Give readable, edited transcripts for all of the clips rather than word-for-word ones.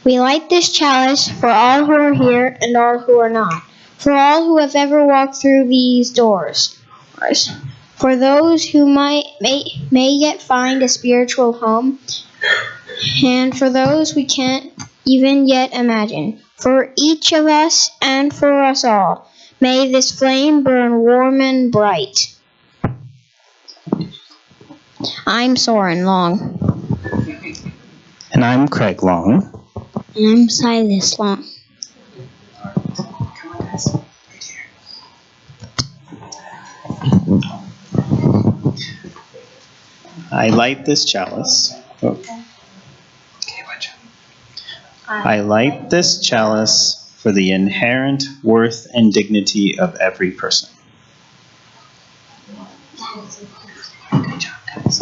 We light this chalice for all who are here and all who are not, for all who have ever walked through these doors, for those who may yet find a spiritual home, and for those we can't even yet imagine. For each of us and for us all, may this flame burn warm and bright. I'm Soren Long. And I'm Craig Long. And I'm Silas Long. I light this chalice. I light this chalice for the inherent worth and dignity of every person. Good job, guys.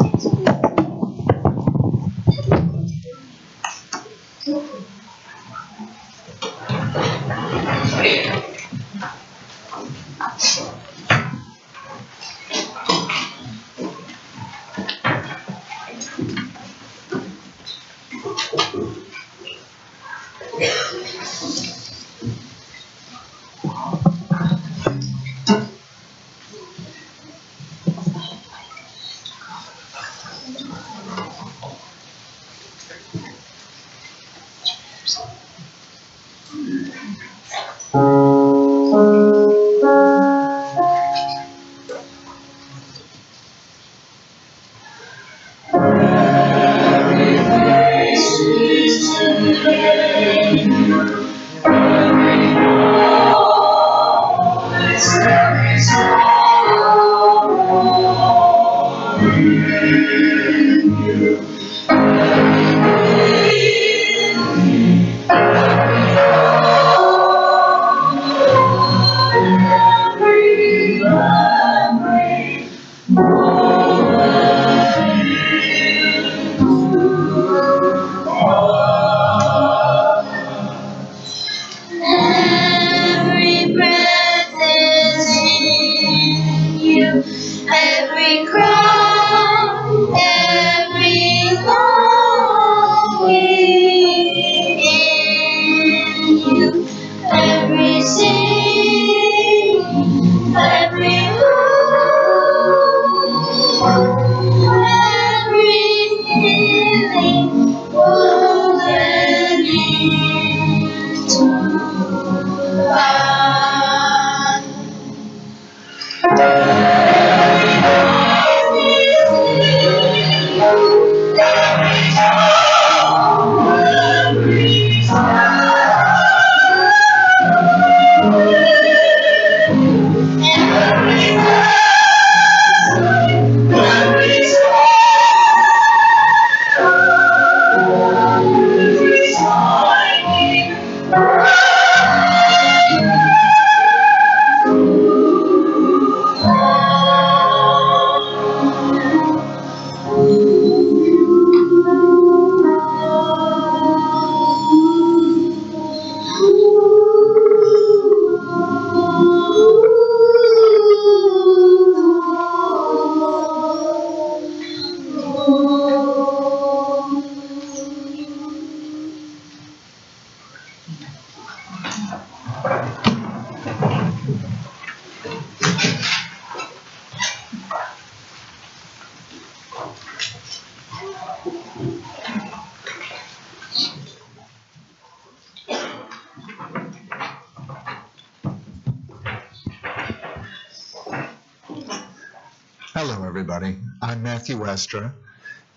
Hello, everybody. I'm Matthew Westra,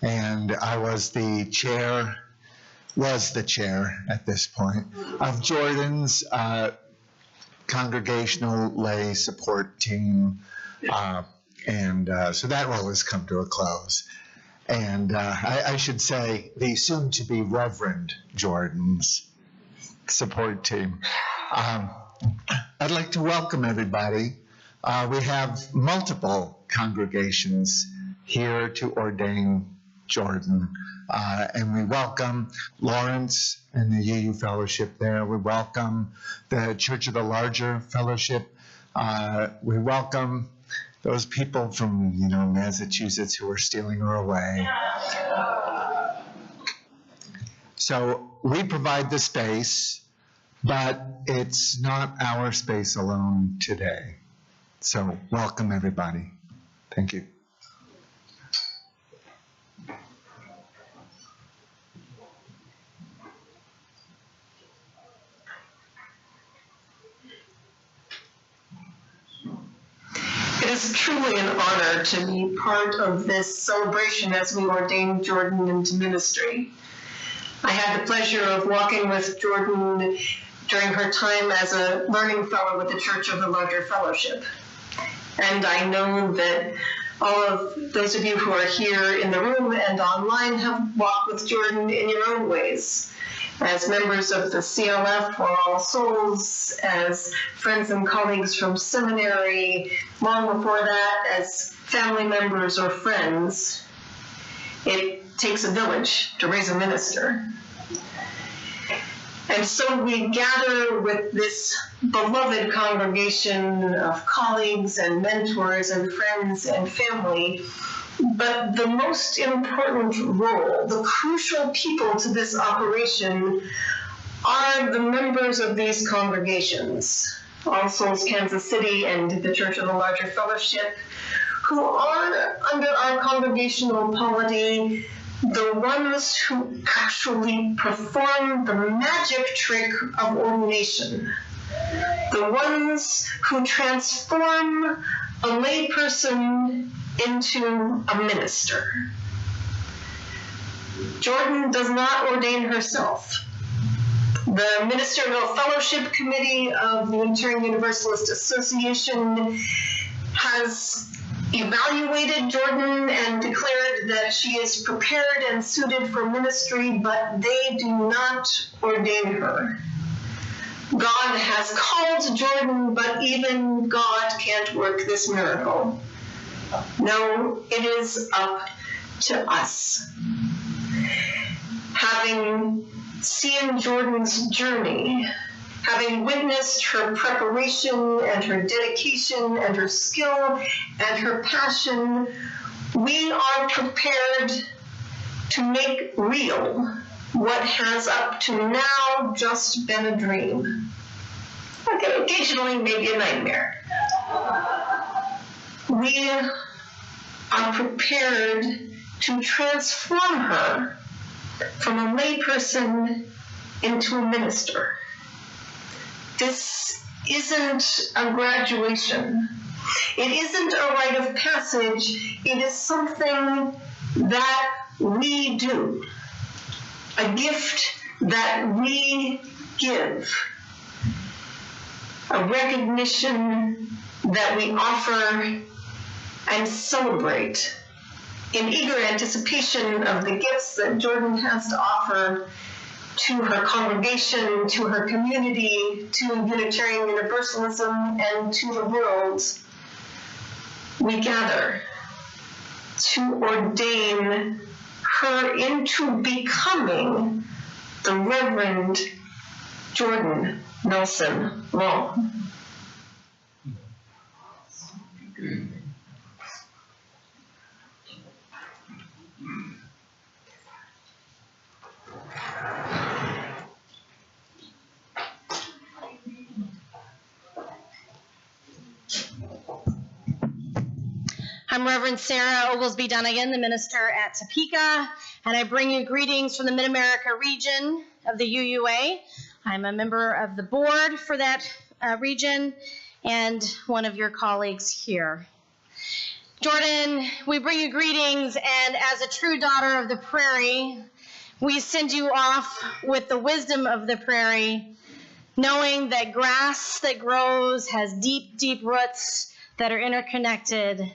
and I was the chair at this point of Jordinn's congregational lay support team, so that role has come to a close. And I should say the soon-to-be Reverend Jordinn's support team. I'd like to welcome everybody. We have multiple congregations here to ordain Jordinn, and we welcome Lawrence and the UU Fellowship there. We welcome the Church of the Larger Fellowship. We welcome those people from Massachusetts who are stealing her away. So we provide the space, but it's not our space alone today. So welcome, everybody. Thank you. It is truly an honor to be part of this celebration as we ordain Jordinn into ministry. I had the pleasure of walking with Jordinn during her time as a learning fellow with the Church of the Larger Fellowship. And I know that all of those of you who are here in the room and online have walked with Jordinn in your own ways, as members of the CLF for All Souls, as friends and colleagues from seminary, long before that as family members or friends. It takes a village to raise a minister. And so we gather with this beloved congregation of colleagues and mentors and friends and family. But the most important role, the crucial people to this operation, are the members of these congregations, All Souls Kansas City and the Church of the Larger Fellowship, who are, under our congregational polity, the ones who actually perform the magic trick of ordination, the ones who transform a layperson into a minister. Jordinn does not ordain herself. The Ministerial Fellowship Committee of the Unitarian Universalist Association has evaluated Jordinn and declared that she is prepared and suited for ministry, but they do not ordain her. God has called Jordinn, but even God can't work this miracle. No, it is up to us. Having seen Jordinn's journey, having witnessed her preparation and her dedication and her skill and her passion, we are prepared to make real what has up to now just been a dream. Okay, occasionally maybe a nightmare. We are prepared to transform her from a layperson into a minister. This isn't a graduation. It isn't a rite of passage. It is something that we do, a gift that we give, a recognition that we offer and celebrate in eager anticipation of the gifts that Jordinn has to offer to her congregation, to her community, to Unitarian Universalism, and to the world. We gather to ordain her into becoming the Reverend Jordinn Nelson Long. I'm Reverend Sarah Oglesby Dunnigan, the minister at Topeka, and I bring you greetings from the Mid-America region of the UUA. I'm a member of the board for that region and one of your colleagues here. Jordinn, we bring you greetings, and as a true daughter of the prairie, we send you off with the wisdom of the prairie, knowing that grass that grows has deep, deep roots that are interconnected.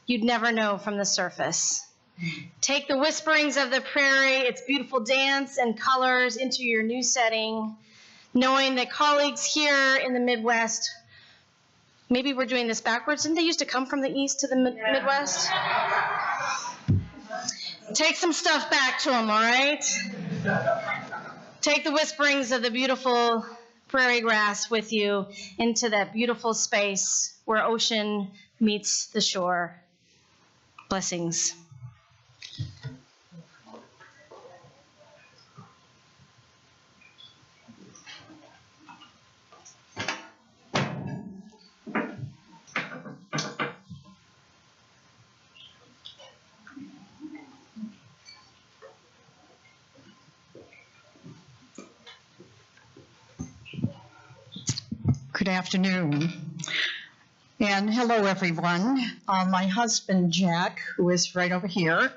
You'd never know from the surface. Take the whisperings of the prairie, its beautiful dance and colors into your new setting, knowing that colleagues here in the Midwest, maybe we're doing this backwards. Didn't they used to come from the East to the Midwest? Take some stuff back to them, all right? Take the whisperings of the beautiful prairie grass with you into that beautiful space where ocean meets the shore. Blessings. Good afternoon. And hello, everyone. My husband, Jack, who is right over here,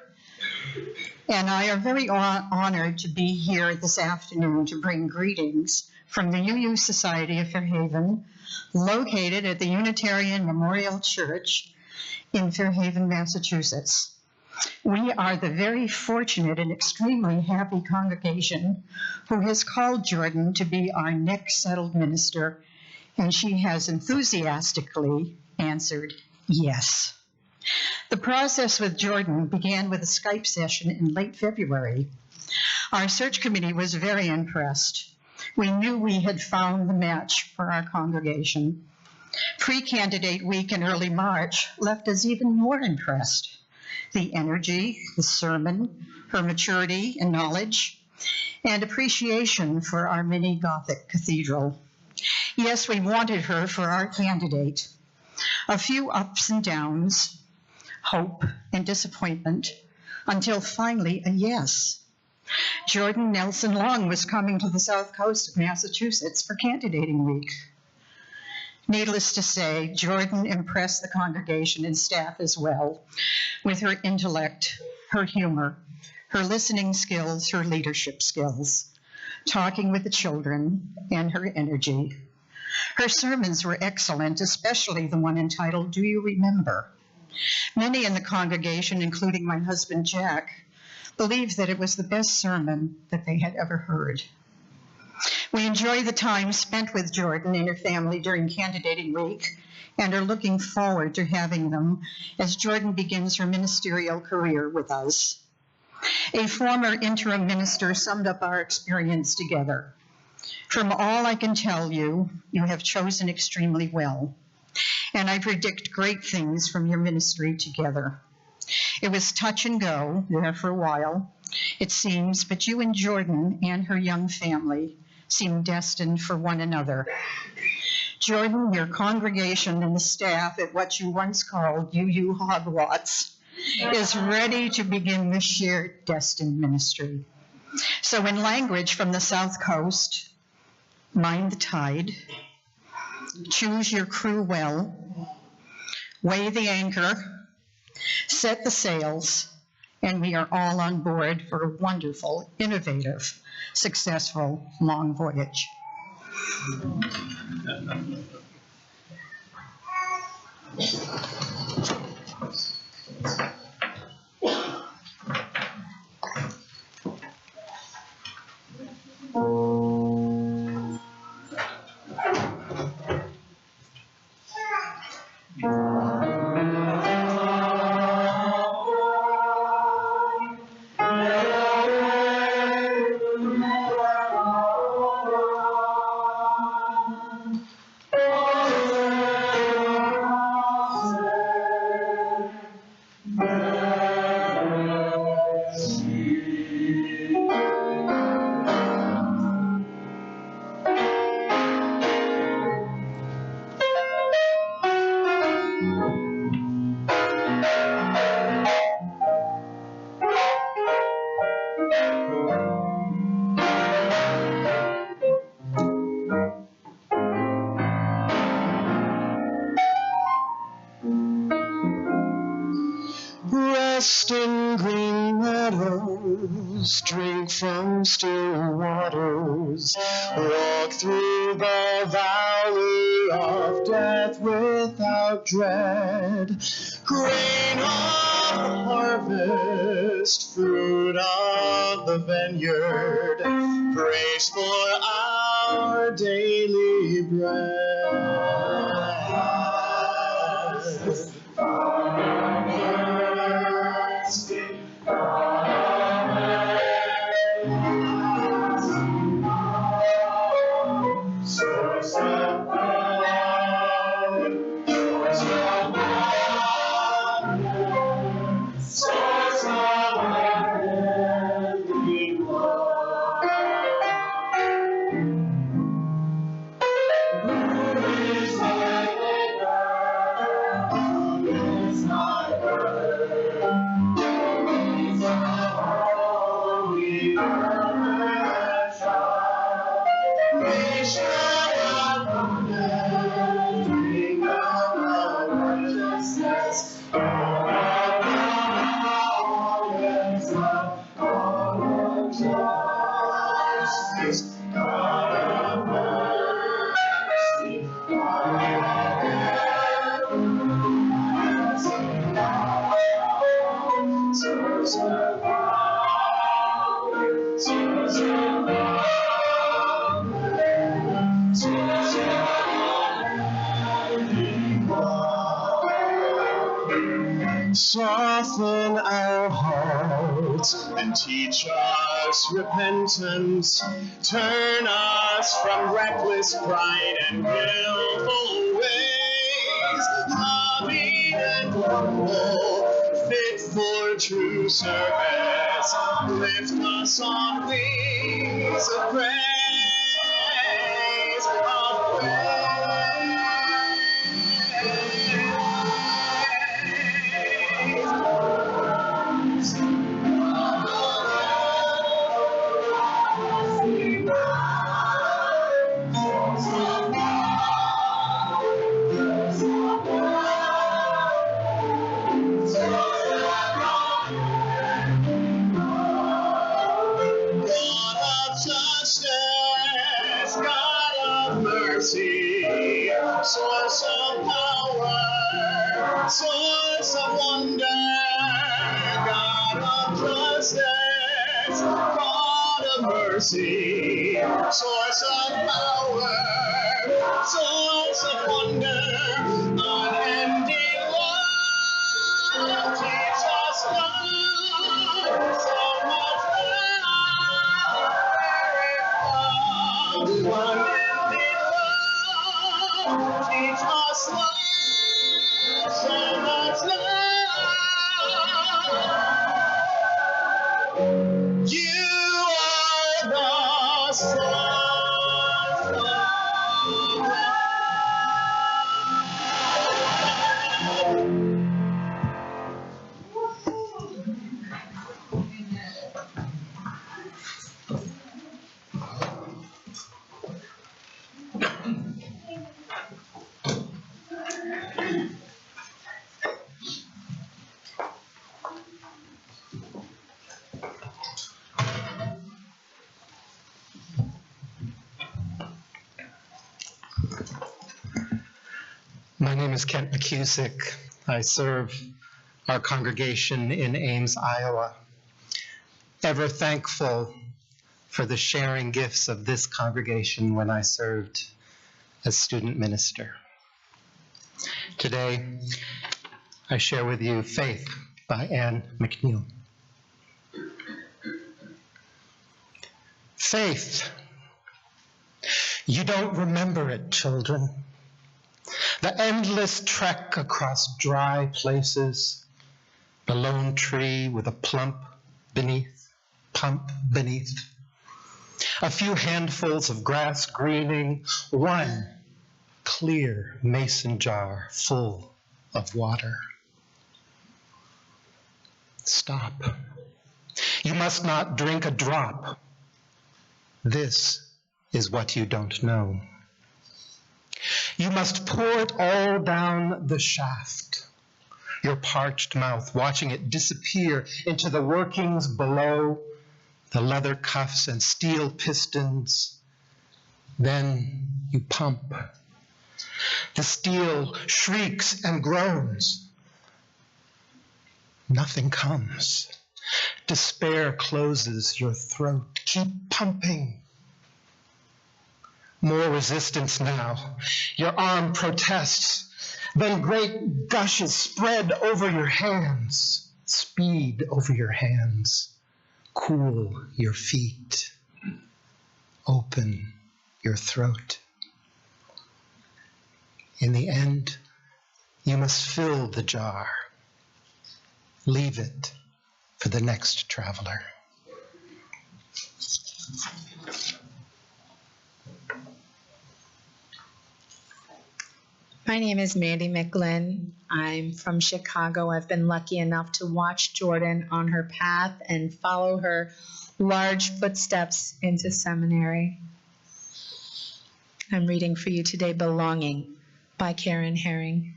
and I are very honored to be here this afternoon to bring greetings from the UU Society of Fairhaven, located at the Unitarian Memorial Church in Fairhaven, Massachusetts. We are the very fortunate and extremely happy congregation who has called Jordinn to be our next settled minister, and she has enthusiastically answered yes. The process with Jordinn began with a Skype session in late February. Our search committee was very impressed. We knew we had found the match for our congregation. Pre-candidate week in early March left us even more impressed. The energy, the sermon, her maturity and knowledge, and appreciation for our mini Gothic cathedral. Yes, we wanted her for our candidate. A few ups and downs, hope and disappointment, until finally a yes. Jordinn Nelson Long was coming to the south coast of Massachusetts for candidating week. Needless to say, Jordinn impressed the congregation and staff as well with her intellect, her humor, her listening skills, her leadership skills, talking with the children, and her energy. Her sermons were excellent, especially the one entitled, "Do You Remember?" Many in the congregation, including my husband Jack, believed that it was the best sermon that they had ever heard. We enjoy the time spent with Jordinn and her family during candidating week and are looking forward to having them as Jordinn begins her ministerial career with us. A former interim minister summed up our experience together. From all I can tell you, you have chosen extremely well, and I predict great things from your ministry together. It was touch and go there for a while, it seems, but you and Jordinn and her young family seem destined for one another. Jordinn, your congregation and the staff at what you once called UU Hogwarts is ready to begin the shared destined ministry. So in language from the South Coast, mind the tide, choose your crew well, weigh the anchor, set the sails, and we are all on board for a wonderful, innovative, successful long voyage. Rest in green meadows, drink from still waters, walk through the valley of death without dread. Grain of the harvest, fruit of the vineyard, praise for our daily bread. Soften our hearts and teach us repentance. Turn us from reckless pride and willful ways. Loving and humble, fit for true service. Lift us on wings of praise, of source of power, source of wonder, God of justice, God of mercy, source of power, source of wonder, unending love, teach us love, so much love, unending teach us love, so much love. You are the source of love. My name is Kent McCusick. I serve our congregation in Ames, Iowa. Ever thankful for the sharing gifts of this congregation when I served as student minister. Today, I share with you Faith by McNeal. Faith. You don't remember it, children. The endless trek across dry places, the lone tree with a pump beneath, a few handfuls of grass greening, one clear mason jar full of water. Stop. You must not drink a drop. This is what you don't know. You must pour it all down the shaft, your parched mouth watching it disappear into the workings below, the leather cuffs and steel pistons. Then you pump. The steel shrieks and groans. Nothing comes. Despair closes your throat. Keep pumping. More resistance now. Your arm protests. Then great gushes spread over your hands. Speed over your hands. Cool your feet. Open your throat. In the end, you must fill the jar. Leave it for the next traveler. My name is Mandy McGlynn. I'm from Chicago. I've been lucky enough to watch Jordinn on her path and follow her large footsteps into seminary. I'm reading for you today Belonging by Karen Herring.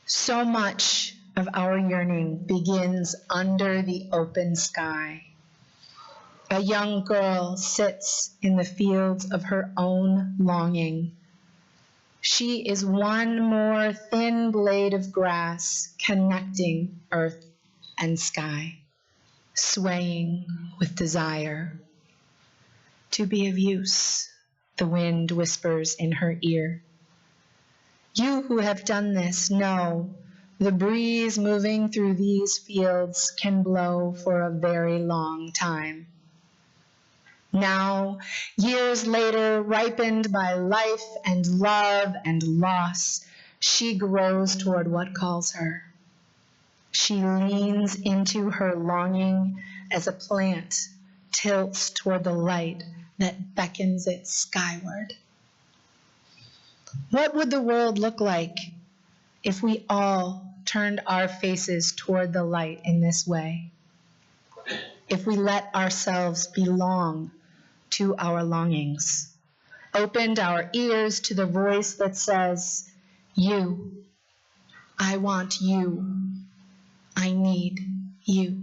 So much of our yearning begins under the open sky. A young girl sits in the fields of her own longing. She is one more thin blade of grass connecting earth and sky, swaying with desire. To be of use, the wind whispers in her ear. You who have done this know the breeze moving through these fields can blow for a very long time. Now, years later, ripened by life and love and loss, she grows toward what calls her. She leans into her longing as a plant tilts toward the light that beckons it skyward. What would the world look like if we all turned our faces toward the light in this way? If we let ourselves belong to our longings, opened our ears to the voice that says, you, I want you, I need you.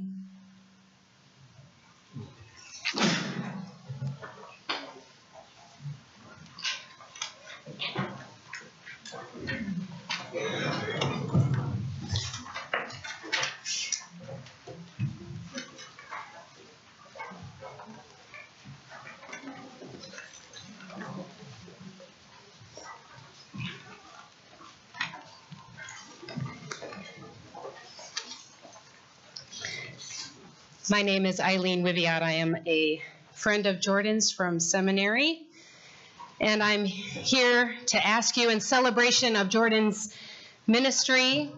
My name is Eileen Wiviat. I am a friend of Jordinn's from seminary, and I'm here to ask you in celebration of Jordinn's ministry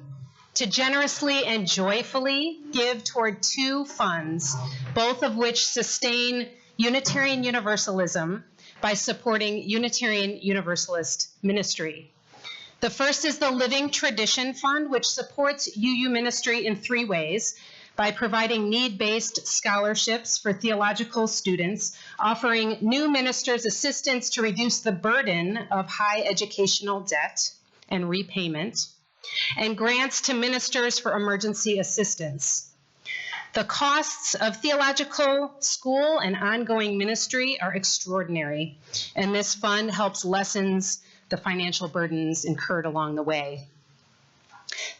to generously and joyfully give toward two funds, both of which sustain Unitarian Universalism by supporting Unitarian Universalist ministry. The first is the Living Tradition Fund, which supports UU ministry in three ways: by providing need-based scholarships for theological students, offering new ministers assistance to reduce the burden of high educational debt and repayment, and grants to ministers for emergency assistance. The costs of theological school and ongoing ministry are extraordinary, and this fund helps lessen the financial burdens incurred along the way.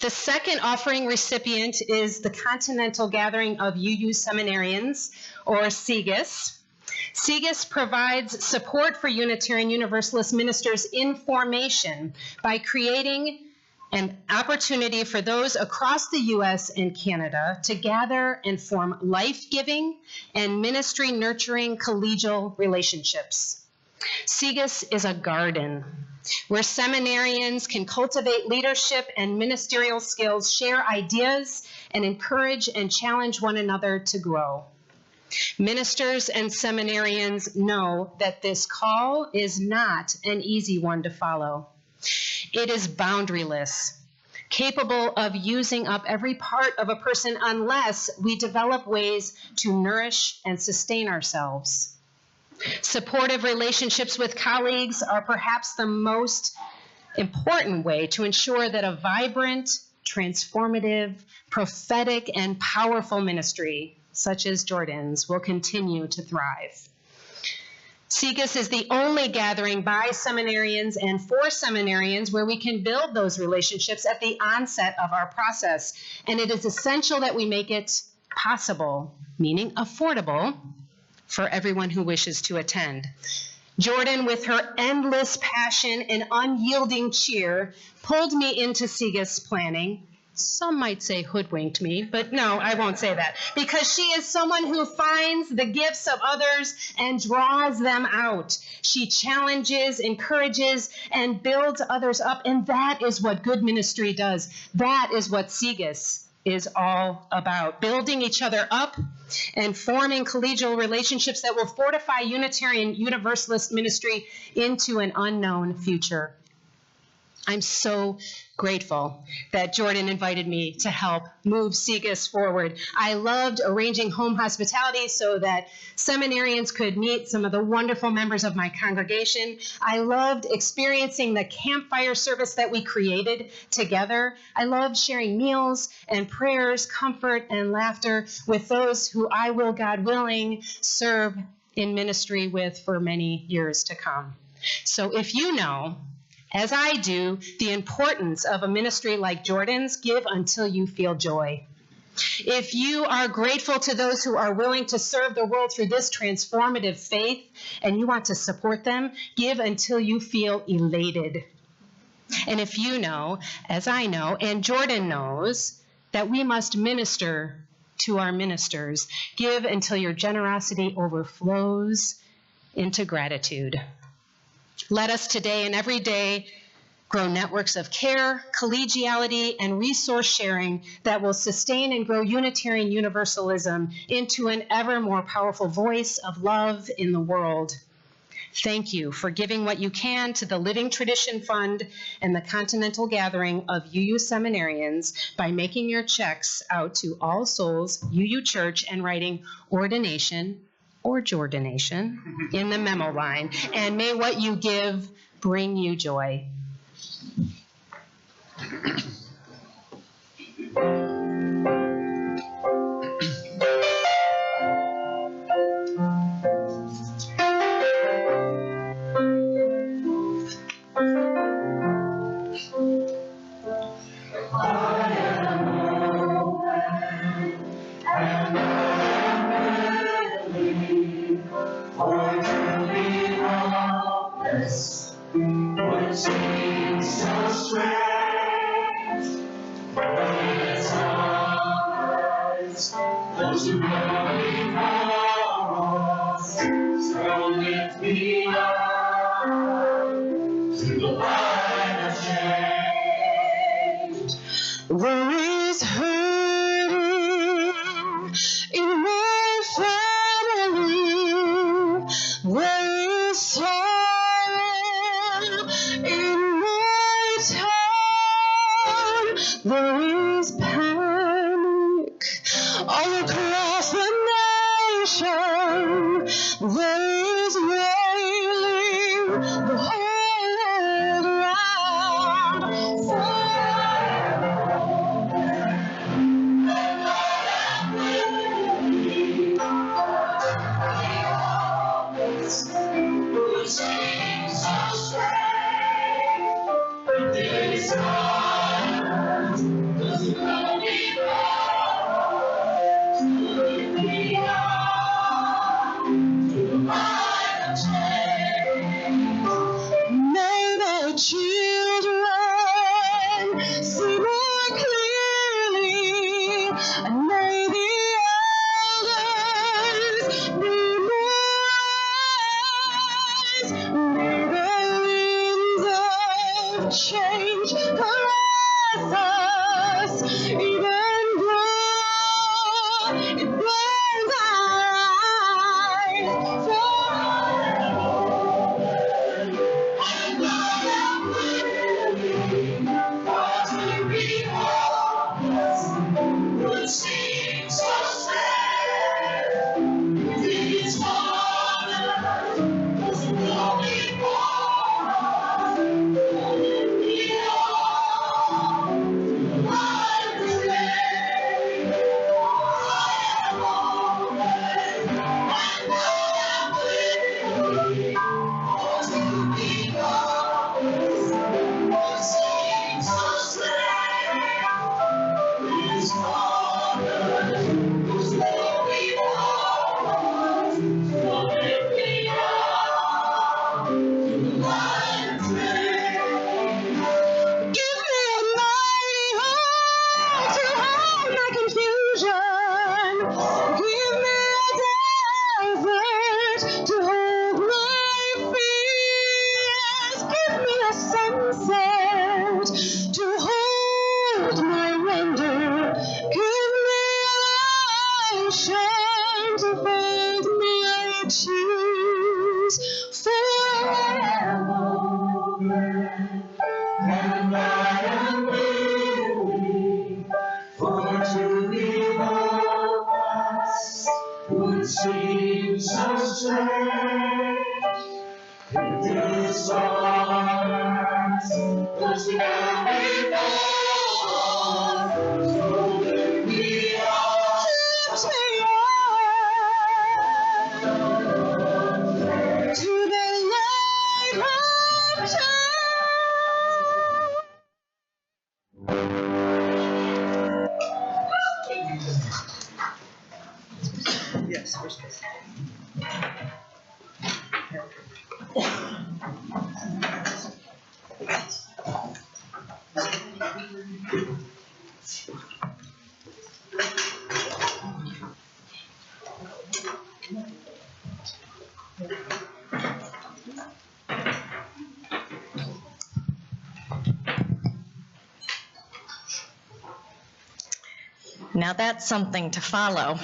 The second offering recipient is the Continental Gathering of UU Seminarians, or CGUS. CGUS provides support for Unitarian Universalist ministers in formation by creating an opportunity for those across the U.S. and Canada to gather and form life-giving and ministry-nurturing collegial relationships. CGUS is a garden where seminarians can cultivate leadership and ministerial skills, share ideas, and encourage and challenge one another to grow. Ministers and seminarians know that this call is not an easy one to follow. It is boundaryless, capable of using up every part of a person unless we develop ways to nourish and sustain ourselves. Supportive relationships with colleagues are perhaps the most important way to ensure that a vibrant, transformative, prophetic, and powerful ministry, such as Jordinn's, will continue to thrive. CGUS is the only gathering by seminarians and for seminarians where we can build those relationships at the onset of our process, and it is essential that we make it possible, meaning affordable, for everyone who wishes to attend. Jordinn, with her endless passion and unyielding cheer, pulled me into CGUS planning. Some might say hoodwinked me, but no, I won't say that, because she is someone who finds the gifts of others and draws them out. She challenges, encourages, and builds others up, and that is what good ministry does. That is what CGUS is all about, building each other up and forming collegial relationships that will fortify Unitarian Universalist ministry into an unknown future. I'm so grateful that Jordinn invited me to help move Segas forward. I loved arranging home hospitality so that seminarians could meet some of the wonderful members of my congregation. I loved experiencing the campfire service that we created together. I loved sharing meals and prayers, comfort and laughter with those who I will, God willing, serve in ministry with for many years to come. So if you know, as I do, the importance of a ministry like Jordinn's, give until you feel joy. If you are grateful to those who are willing to serve the world through this transformative faith and you want to support them, give until you feel elated. And if you know, as I know, and Jordinn knows, that we must minister to our ministers, give until your generosity overflows into gratitude. Let us today and every day grow networks of care, collegiality, and resource sharing that will sustain and grow Unitarian Universalism into an ever more powerful voice of love in the world. Thank you for giving what you can to the Living Tradition Fund and the Continental Gathering of UU Seminarians by making your checks out to All Souls UU Church and writing Ordination or Jordination in the memo line. And may what you give bring you joy. There is hurting in my family. There is sorrow in my town. There is panic all across the nation. There is wailing the whole world around. Now that's something to follow.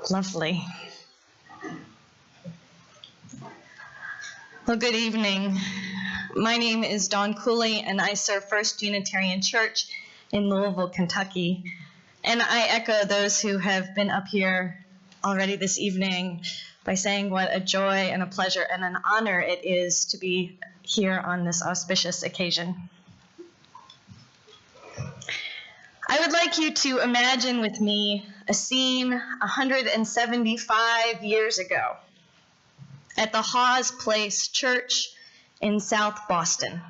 Lovely. Well, good evening. My name is Dawn Cooley, and I serve First Unitarian Church in Louisville, Kentucky. And I echo those who have been up here already this evening by saying what a joy and a pleasure and an honor it is to be here on this auspicious occasion. I would like you to imagine with me a scene 175 years ago at the Hawes Place Church in South Boston.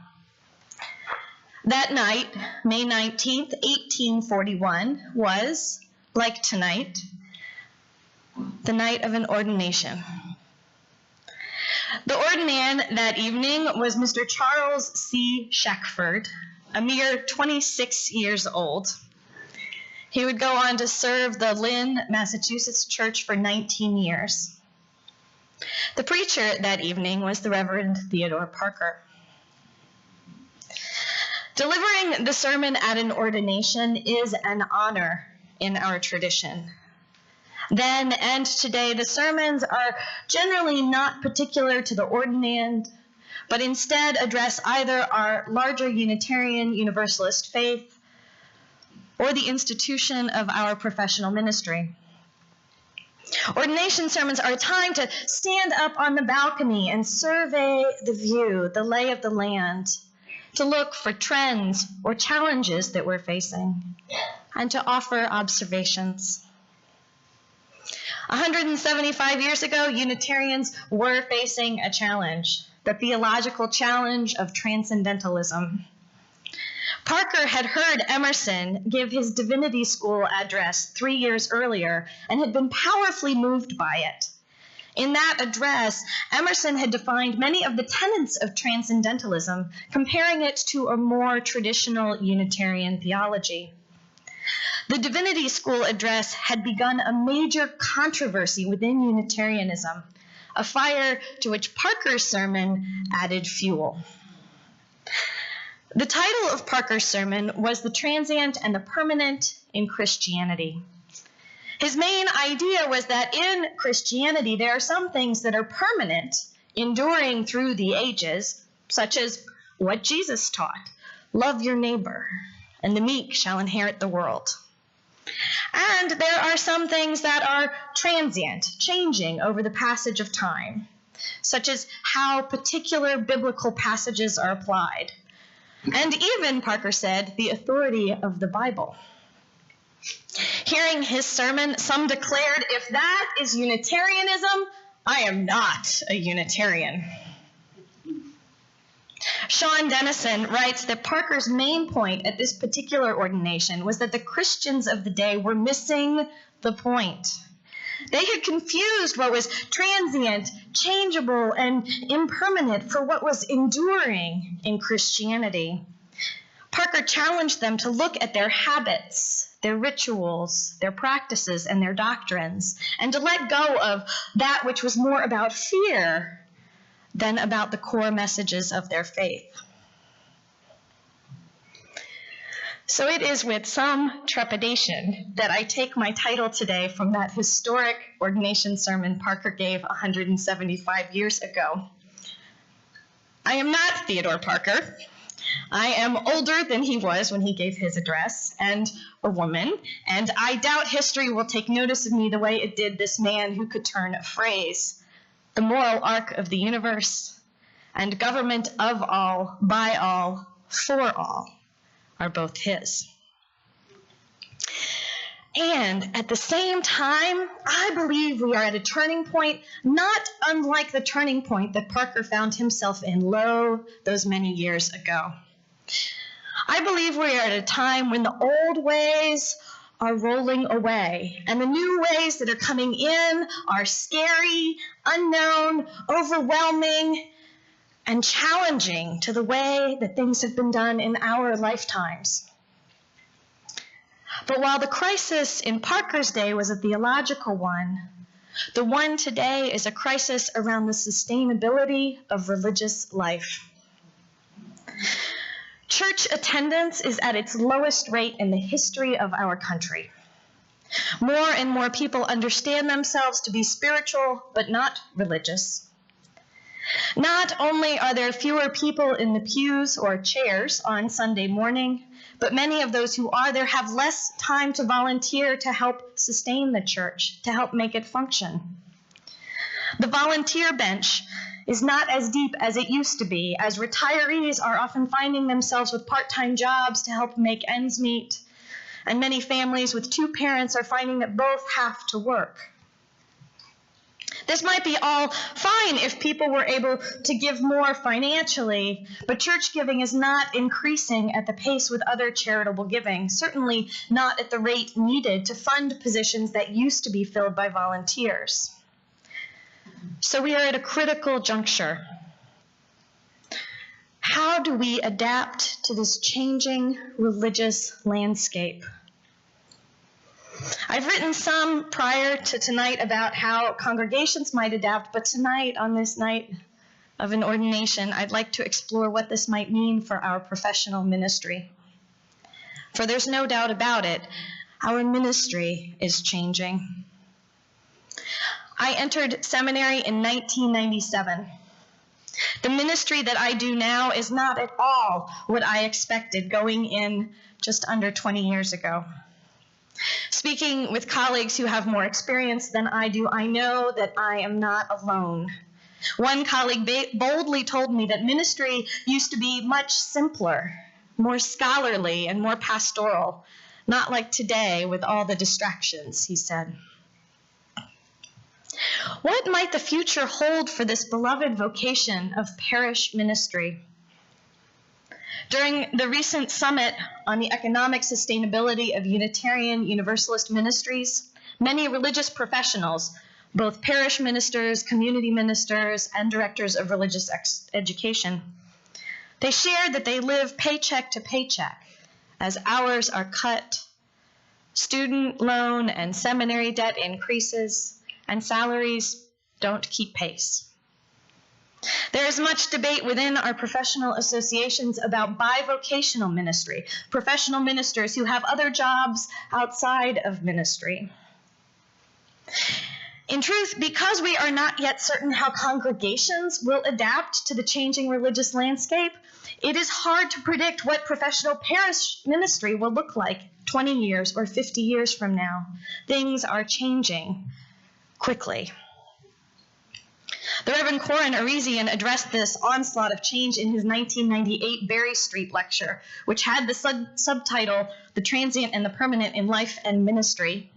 That night, May 19th, 1841, was, like tonight, the night of an ordination. The ordinand that evening was Mr. Charles C. Shackford, a mere 26 years old. He would go on to serve the Lynn, Massachusetts church for 19 years. The preacher that evening was the Reverend Theodore Parker. Delivering the sermon at an ordination is an honor in our tradition. Then and today, the sermons are generally not particular to the ordinand, but instead address either our larger Unitarian Universalist faith or the institution of our professional ministry. Ordination sermons are a time to stand up on the balcony and survey the view, the lay of the land, to look for trends or challenges that we're facing, and to offer observations. 175 years ago, Unitarians were facing a challenge, the theological challenge of transcendentalism. Parker had heard Emerson give his divinity school address 3 years earlier and had been powerfully moved by it. In that address, Emerson had defined many of the tenets of transcendentalism, comparing it to a more traditional Unitarian theology. The divinity school address had begun a major controversy within Unitarianism, a fire to which Parker's sermon added fuel. The title of Parker's sermon was The Transient and the Permanent in Christianity. His main idea was that in Christianity, there are some things that are permanent, enduring through the ages, such as what Jesus taught, love your neighbor, and the meek shall inherit the world. And there are some things that are transient, changing over the passage of time, such as how particular biblical passages are applied, and even, Parker said, the authority of the Bible. Hearing his sermon, some declared, if that is Unitarianism, I am not a Unitarian. Sean Dennison writes that Parker's main point at this particular ordination was that the Christians of the day were missing the point. They had confused what was transient, changeable, and impermanent for what was enduring in Christianity. Parker challenged them to look at their habits, their rituals, their practices, and their doctrines, and to let go of that which was more about fear than about the core messages of their faith. So it is with some trepidation that I take my title today from that historic ordination sermon Parker gave 175 years ago. I am not Theodore Parker. I am older than he was when he gave his address, and a woman, and I doubt history will take notice of me the way it did this man who could turn a phrase. The moral arc of the universe and government of all, by all, for all are both his. And at the same time, I believe we are at a turning point, not unlike the turning point that Parker found himself in those many years ago. I believe we are at a time when the old ways are rolling away, and the new ways that are coming in are scary, unknown, overwhelming, and challenging to the way that things have been done in our lifetimes. But while the crisis in Parker's day was a theological one, the one today is a crisis around the sustainability of religious life. Church attendance is at its lowest rate in the history of our country. More and more people understand themselves to be spiritual, but not religious. Not only are there fewer people in the pews or chairs on Sunday morning, but many of those who are there have less time to volunteer to help sustain the church, to help make it function. The volunteer bench is not as deep as it used to be, as retirees are often finding themselves with part-time jobs to help make ends meet, and many families with two parents are finding that both have to work. This might be all fine if people were able to give more financially, but church giving is not increasing at the pace with other charitable giving, certainly not at the rate needed to fund positions that used to be filled by volunteers. So we are at a critical juncture. How do we adapt to this changing religious landscape? I've written some prior to tonight about how congregations might adapt, but tonight, on this night of an ordination, I'd like to explore what this might mean for our professional ministry. For there's no doubt about it, our ministry is changing. I entered seminary in 1997. The ministry that I do now is not at all what I expected going in just under 20 years ago. Speaking with colleagues who have more experience than I do, I know that I am not alone. One colleague boldly told me that ministry used to be much simpler, more scholarly, and more pastoral, not like today with all the distractions, he said. What might the future hold for this beloved vocation of parish ministry? During the recent summit on the economic sustainability of Unitarian Universalist ministries, many religious professionals, both parish ministers, community ministers, and directors of religious education, they shared that they live paycheck to paycheck as hours are cut, student loan and seminary debt increases, and salaries don't keep pace. There is much debate within our professional associations about bivocational ministry, professional ministers who have other jobs outside of ministry. In truth, because we are not yet certain how congregations will adapt to the changing religious landscape, it is hard to predict what professional parish ministry will look like 20 years or 50 years from now. Things are changing quickly. The Reverend Corin Arisian addressed this onslaught of change in his 1998 Berry Street lecture, which had the subtitle, The Transient and the Permanent in Life and Ministry.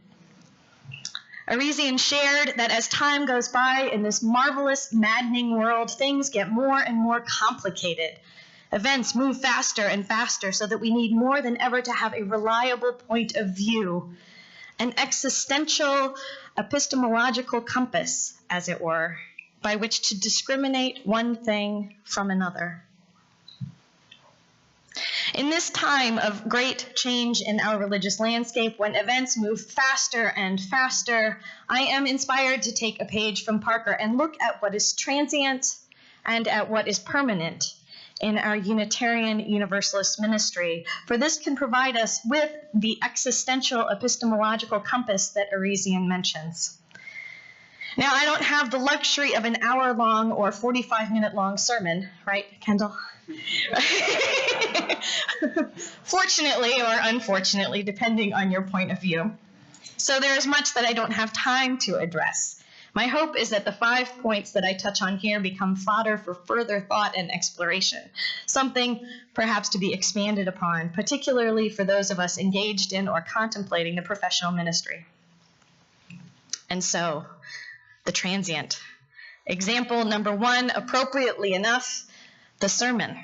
Arisian shared that as time goes by in this marvelous, maddening world, things get more and more complicated. Events move faster and faster so that we need more than ever to have a reliable point of view, an existential epistemological compass, as it were, by which to discriminate one thing from another. In this time of great change in our religious landscape, when events move faster and faster, I am inspired to take a page from Parker and look at what is transient and at what is permanent in our Unitarian Universalist ministry, for this can provide us with the existential epistemological compass that Arisian mentions. Now, I don't have the luxury of an hour-long or 45-minute-long sermon, right, Kendall? Fortunately or unfortunately, depending on your point of view. So there is much that I don't have time to address. My hope is that the 5 points that I touch on here become fodder for further thought and exploration, something perhaps to be expanded upon, particularly for those of us engaged in or contemplating the professional ministry. And so, the transient. Example number 1, appropriately enough, the sermon.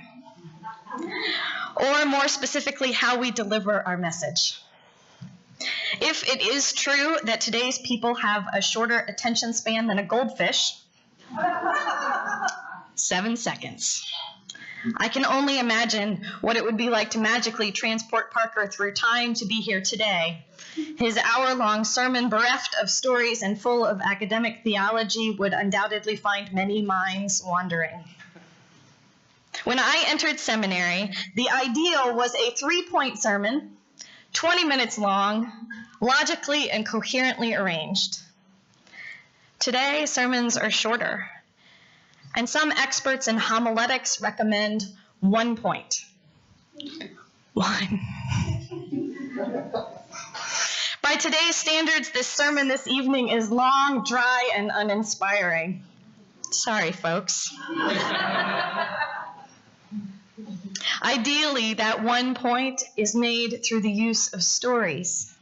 Or more specifically, how we deliver our message. If it is true that today's people have a shorter attention span than a goldfish, 7 seconds. I can only imagine what it would be like to magically transport Parker through time to be here today. His hour-long sermon, bereft of stories and full of academic theology, would undoubtedly find many minds wandering. When I entered seminary, the ideal was a 3-point sermon, 20 minutes long, logically and coherently arranged. Today, sermons are shorter, and some experts in homiletics recommend 1 point. 1. By today's standards, this sermon this evening is long, dry, and uninspiring. Sorry, folks. Ideally, that 1 point is made through the use of stories.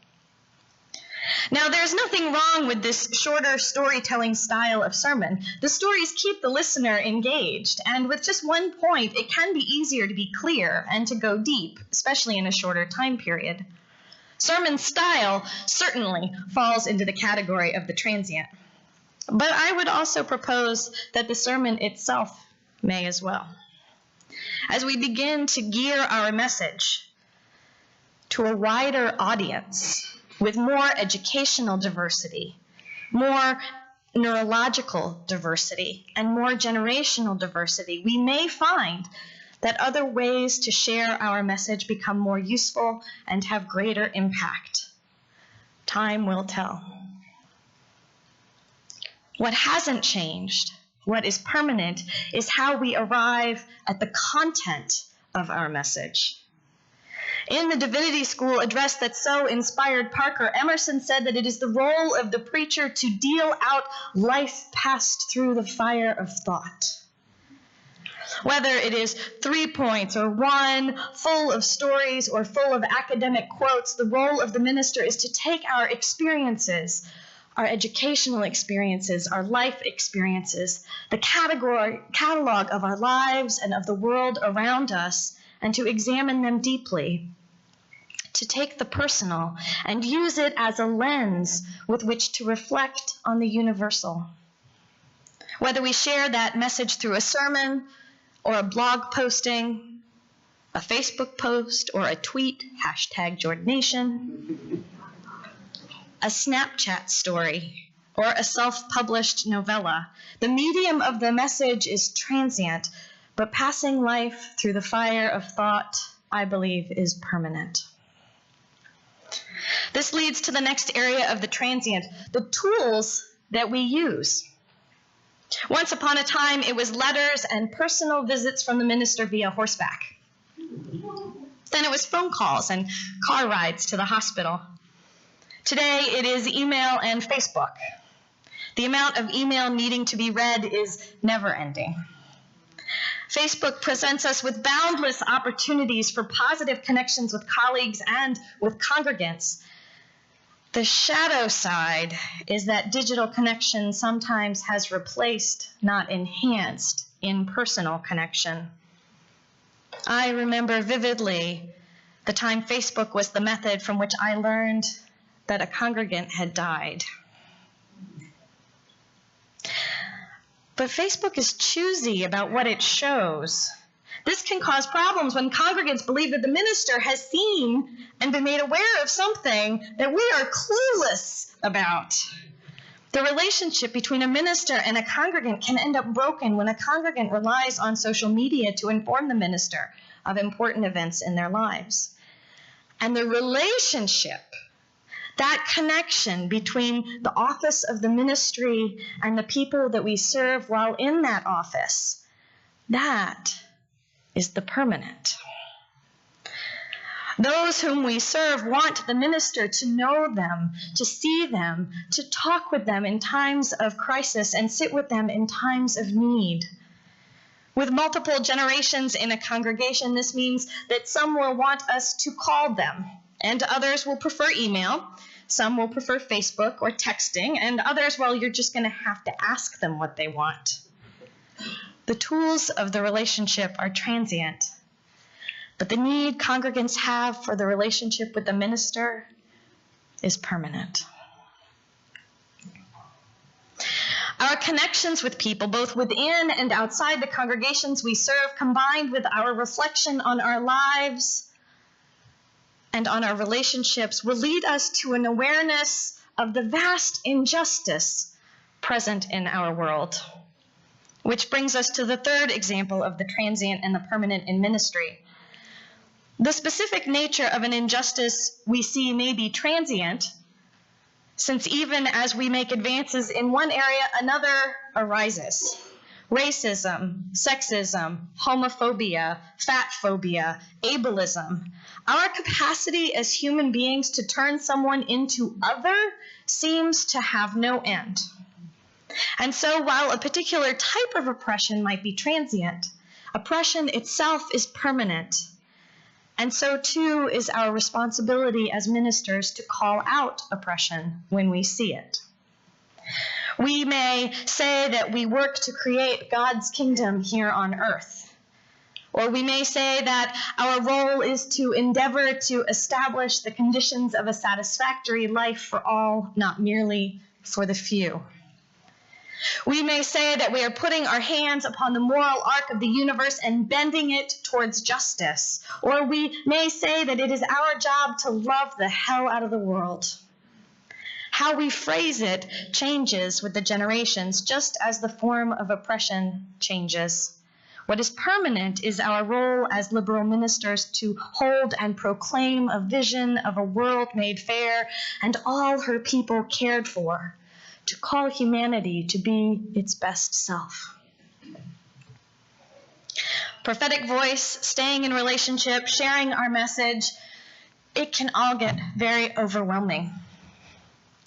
Now, there's nothing wrong with this shorter storytelling style of sermon. The stories keep the listener engaged, and with just 1 point, it can be easier to be clear and to go deep, especially in a shorter time period. Sermon style certainly falls into the category of the transient. But I would also propose that the sermon itself may as well. As we begin to gear our message to a wider audience with more educational diversity, more neurological diversity, and more generational diversity, we may find that other ways to share our message become more useful and have greater impact. Time will tell. What hasn't changed, what is permanent, is how we arrive at the content of our message. In the divinity school address that so inspired Parker, Emerson said that it is the role of the preacher to deal out life passed through the fire of thought. Whether it is 3 points or 1, full of stories or full of academic quotes, the role of the minister is to take our experiences, our educational experiences, our life experiences, the catalog of our lives and of the world around us, and to examine them deeply, to take the personal and use it as a lens with which to reflect on the universal. Whether we share that message through a sermon or a blog posting, a Facebook post or a tweet, #Jordination, a Snapchat story, or a self-published novella, the medium of the message is transient, but passing life through the fire of thought, I believe, is permanent. This leads to the next area of the transient, the tools that we use. Once upon a time, it was letters and personal visits from the minister via horseback. Then it was phone calls and car rides to the hospital. Today, it is email and Facebook. The amount of email needing to be read is never-ending. Facebook presents us with boundless opportunities for positive connections with colleagues and with congregants. The shadow side is that digital connection sometimes has replaced, not enhanced, impersonal connection. I remember vividly the time Facebook was the method from which I learned that a congregant had died. But Facebook is choosy about what it shows. This can cause problems when congregants believe that the minister has seen and been made aware of something that we are clueless about. The relationship between a minister and a congregant can end up broken when a congregant relies on social media to inform the minister of important events in their lives. And the relationship, that connection between the office of the ministry and the people that we serve while in that office, that is the permanent. Those whom we serve want the minister to know them, to see them, to talk with them in times of crisis and sit with them in times of need. With multiple generations in a congregation, this means that some will want us to call them, and others will prefer email. Some will prefer Facebook or texting, and others, well, you're just going to have to ask them what they want. The tools of the relationship are transient, but the need congregants have for the relationship with the minister is permanent. Our connections with people, both within and outside the congregations we serve, combined with our reflection on our lives and on our relationships, will lead us to an awareness of the vast injustice present in our world. Which brings us to the third example of the transient and the permanent in ministry. The specific nature of an injustice we see may be transient, since even as we make advances in one area, another arises. Racism, sexism, homophobia, fat phobia, ableism. Our capacity as human beings to turn someone into other seems to have no end. And so while a particular type of oppression might be transient, oppression itself is permanent. And so too is our responsibility as ministers to call out oppression when we see it. We may say that we work to create God's kingdom here on earth. Or we may say that our role is to endeavor to establish the conditions of a satisfactory life for all, not merely for the few. We may say that we are putting our hands upon the moral arc of the universe and bending it towards justice. Or we may say that it is our job to love the hell out of the world. How we phrase it changes with the generations, just as the form of oppression changes. What is permanent is our role as liberal ministers to hold and proclaim a vision of a world made fair and all her people cared for, to call humanity to be its best self. Prophetic voice, staying in relationship, sharing our message, it can all get very overwhelming.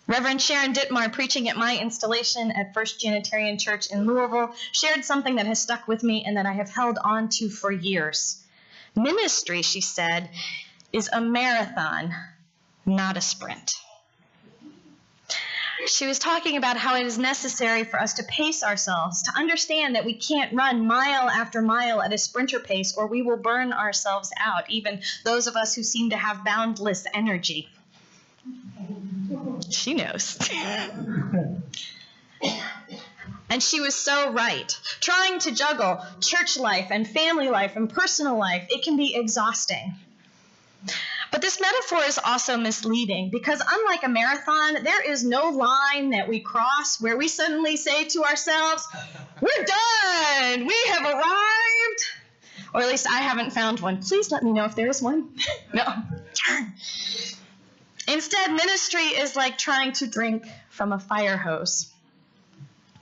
Reverend Sharon Dittmar, preaching at my installation at First Unitarian Church in Louisville, shared something that has stuck with me and that I have held on to for years. Ministry, she said, is a marathon, not a sprint. She was talking about how it is necessary for us to pace ourselves, to understand that we can't run mile after mile at a sprinter pace or we will burn ourselves out, even those of us who seem to have boundless energy. She knows. And she was so right. Trying to juggle church life and family life and personal life, it can be exhausting. But this metaphor is also misleading because unlike a marathon, there is no line that we cross where we suddenly say to ourselves, we're done, we have arrived. Or at least I haven't found one. Please let me know if there is one. No. Instead, ministry is like trying to drink from a fire hose.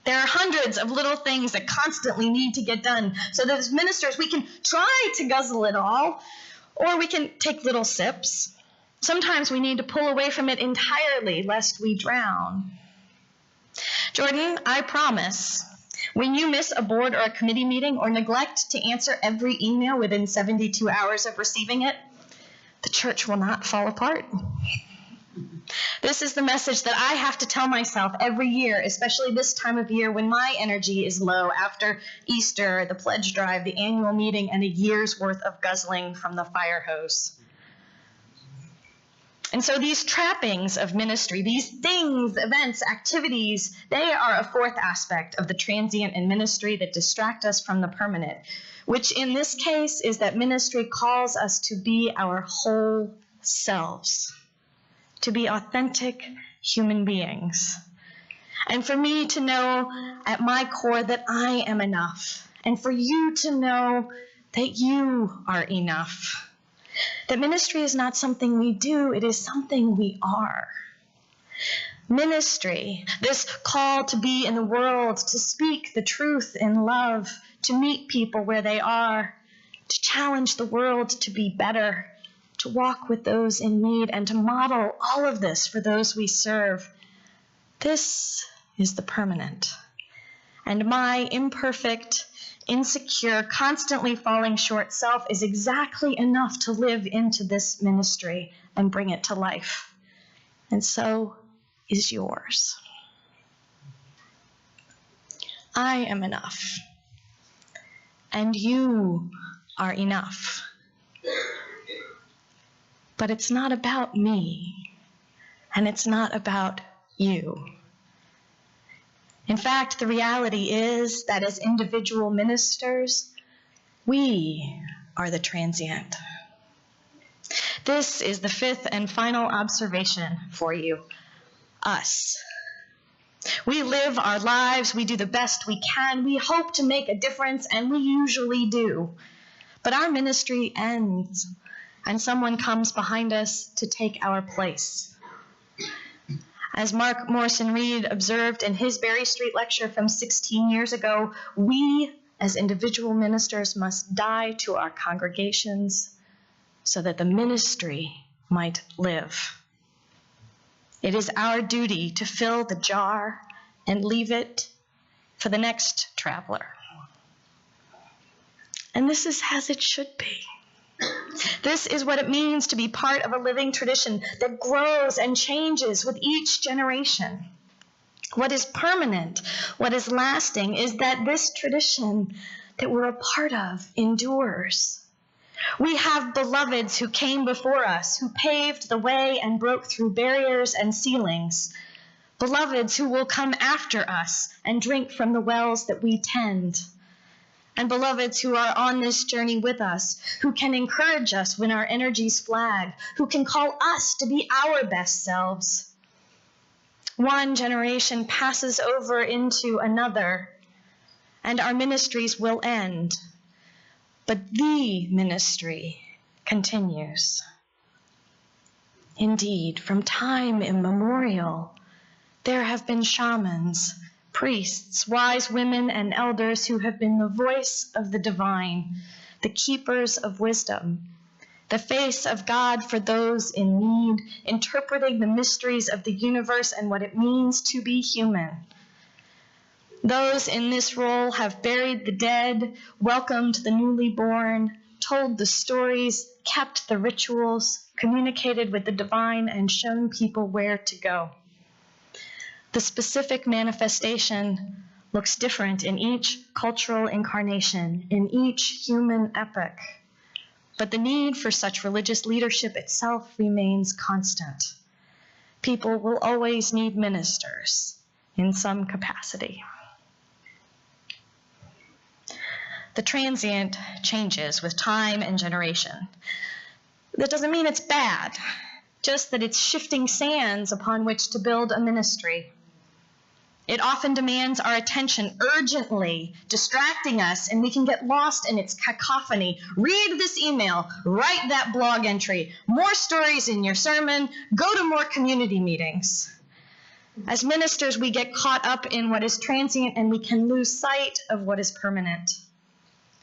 There are hundreds of little things that constantly need to get done so that as ministers we can try to guzzle it all, or we can take little sips. Sometimes we need to pull away from it entirely lest we drown. Jordinn, I promise, when you miss a board or a committee meeting or neglect to answer every email within 72 hours of receiving it, the church will not fall apart. This is the message that I have to tell myself every year, especially this time of year when my energy is low after Easter, the pledge drive, the annual meeting, and a year's worth of guzzling from the fire hose. And so these trappings of ministry, these things, events, activities, they are a fourth aspect of the transient in ministry that distract us from the permanent, which in this case is that ministry calls us to be our whole selves, to be authentic human beings. And for me to know at my core that I am enough, and for you to know that you are enough. That ministry is not something we do, it is something we are. Ministry, this call to be in the world, to speak the truth in love, to meet people where they are, to challenge the world to be better, to walk with those in need, and to model all of this for those we serve. This is the permanent. And my imperfect, insecure, constantly falling short self is exactly enough to live into this ministry and bring it to life. And so is yours. I am enough. And you are enough. But it's not about me, and it's not about you. In fact, the reality is that as individual ministers, we are the transient. This is the fifth and final observation for you. Us. We live our lives, we do the best we can, we hope to make a difference, and we usually do. But our ministry ends, and someone comes behind us to take our place. As Mark Morrison Reed observed in his Berry Street lecture from 16 years ago, we as individual ministers must die to our congregations so that the ministry might live. It is our duty to fill the jar and leave it for the next traveler. And this is as it should be. This is what it means to be part of a living tradition that grows and changes with each generation. What is permanent, what is lasting, is that this tradition that we're a part of endures. We have beloveds who came before us, who paved the way and broke through barriers and ceilings. Beloveds who will come after us and drink from the wells that we tend. And beloveds who are on this journey with us, who can encourage us when our energies flag, who can call us to be our best selves. One generation passes over into another, and our ministries will end. But the ministry continues. Indeed, from time immemorial, there have been shamans, priests, wise women, and elders who have been the voice of the divine, the keepers of wisdom, the face of God for those in need, interpreting the mysteries of the universe and what it means to be human. Those in this role have buried the dead, welcomed the newly born, told the stories, kept the rituals, communicated with the divine, and shown people where to go. The specific manifestation looks different in each cultural incarnation, in each human epoch. But the need for such religious leadership itself remains constant. People will always need ministers in some capacity. The transient changes with time and generation. That doesn't mean it's bad, just that it's shifting sands upon which to build a ministry. It often demands our attention urgently, distracting us, and we can get lost in its cacophony. Read this email, write that blog entry, more stories in your sermon, go to more community meetings. As ministers, we get caught up in what is transient and we can lose sight of what is permanent.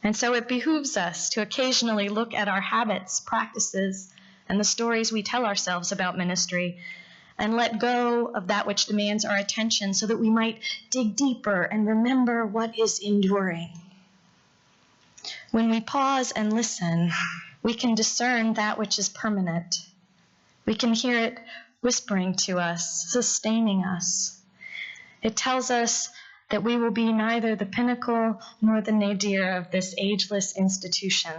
And so it behooves us to occasionally look at our habits, practices, and the stories we tell ourselves about ministry, and let go of that which demands our attention so that we might dig deeper and remember what is enduring. When we pause and listen, we can discern that which is permanent. We can hear it whispering to us, sustaining us. It tells us that we will be neither the pinnacle nor the nadir of this ageless institution,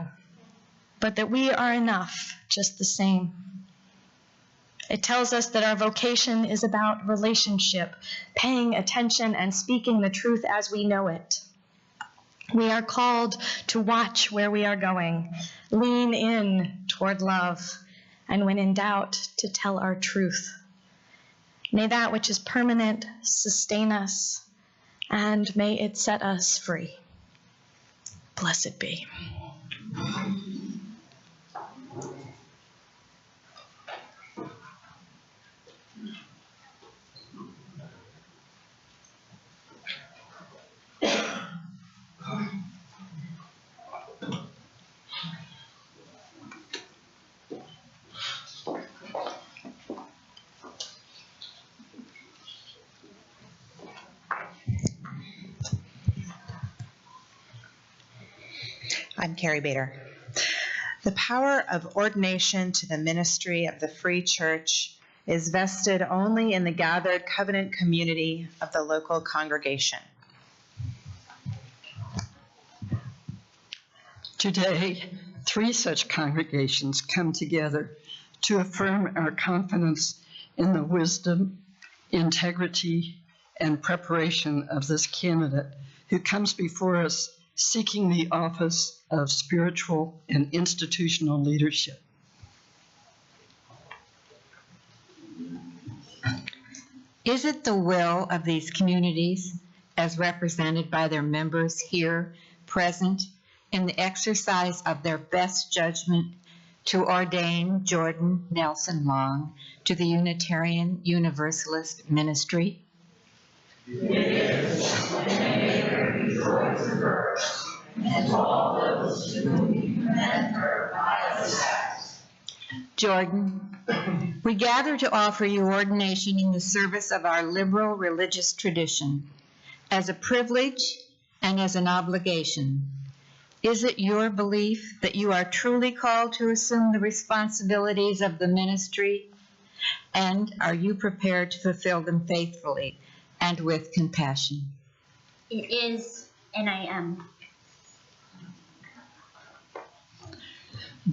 but that we are enough just the same. It tells us that our vocation is about relationship, paying attention and speaking the truth as we know it. We are called to watch where we are going, lean in toward love, and when in doubt, to tell our truth. May that which is permanent sustain us, and may it set us free. Blessed be. I'm Carrie Bader. The power of ordination to the ministry of the Free Church is vested only in the gathered covenant community of the local congregation. Today, 3 such congregations come together to affirm our confidence in the wisdom, integrity, and preparation of this candidate who comes before us seeking the office of spiritual and institutional leadership. Is it the will of these communities, as represented by their members here present, in the exercise of their best judgment, to ordain Jordinn Nelson Long to the Unitarian Universalist ministry? It is, and may there be joy to her, and to all those to whom you commend her by this act. Jordinn, we gather to offer you ordination in the service of our liberal religious tradition, as a privilege and as an obligation. Is it your belief that you are truly called to assume the responsibilities of the ministry? And are you prepared to fulfill them faithfully and with compassion? It is, and I am.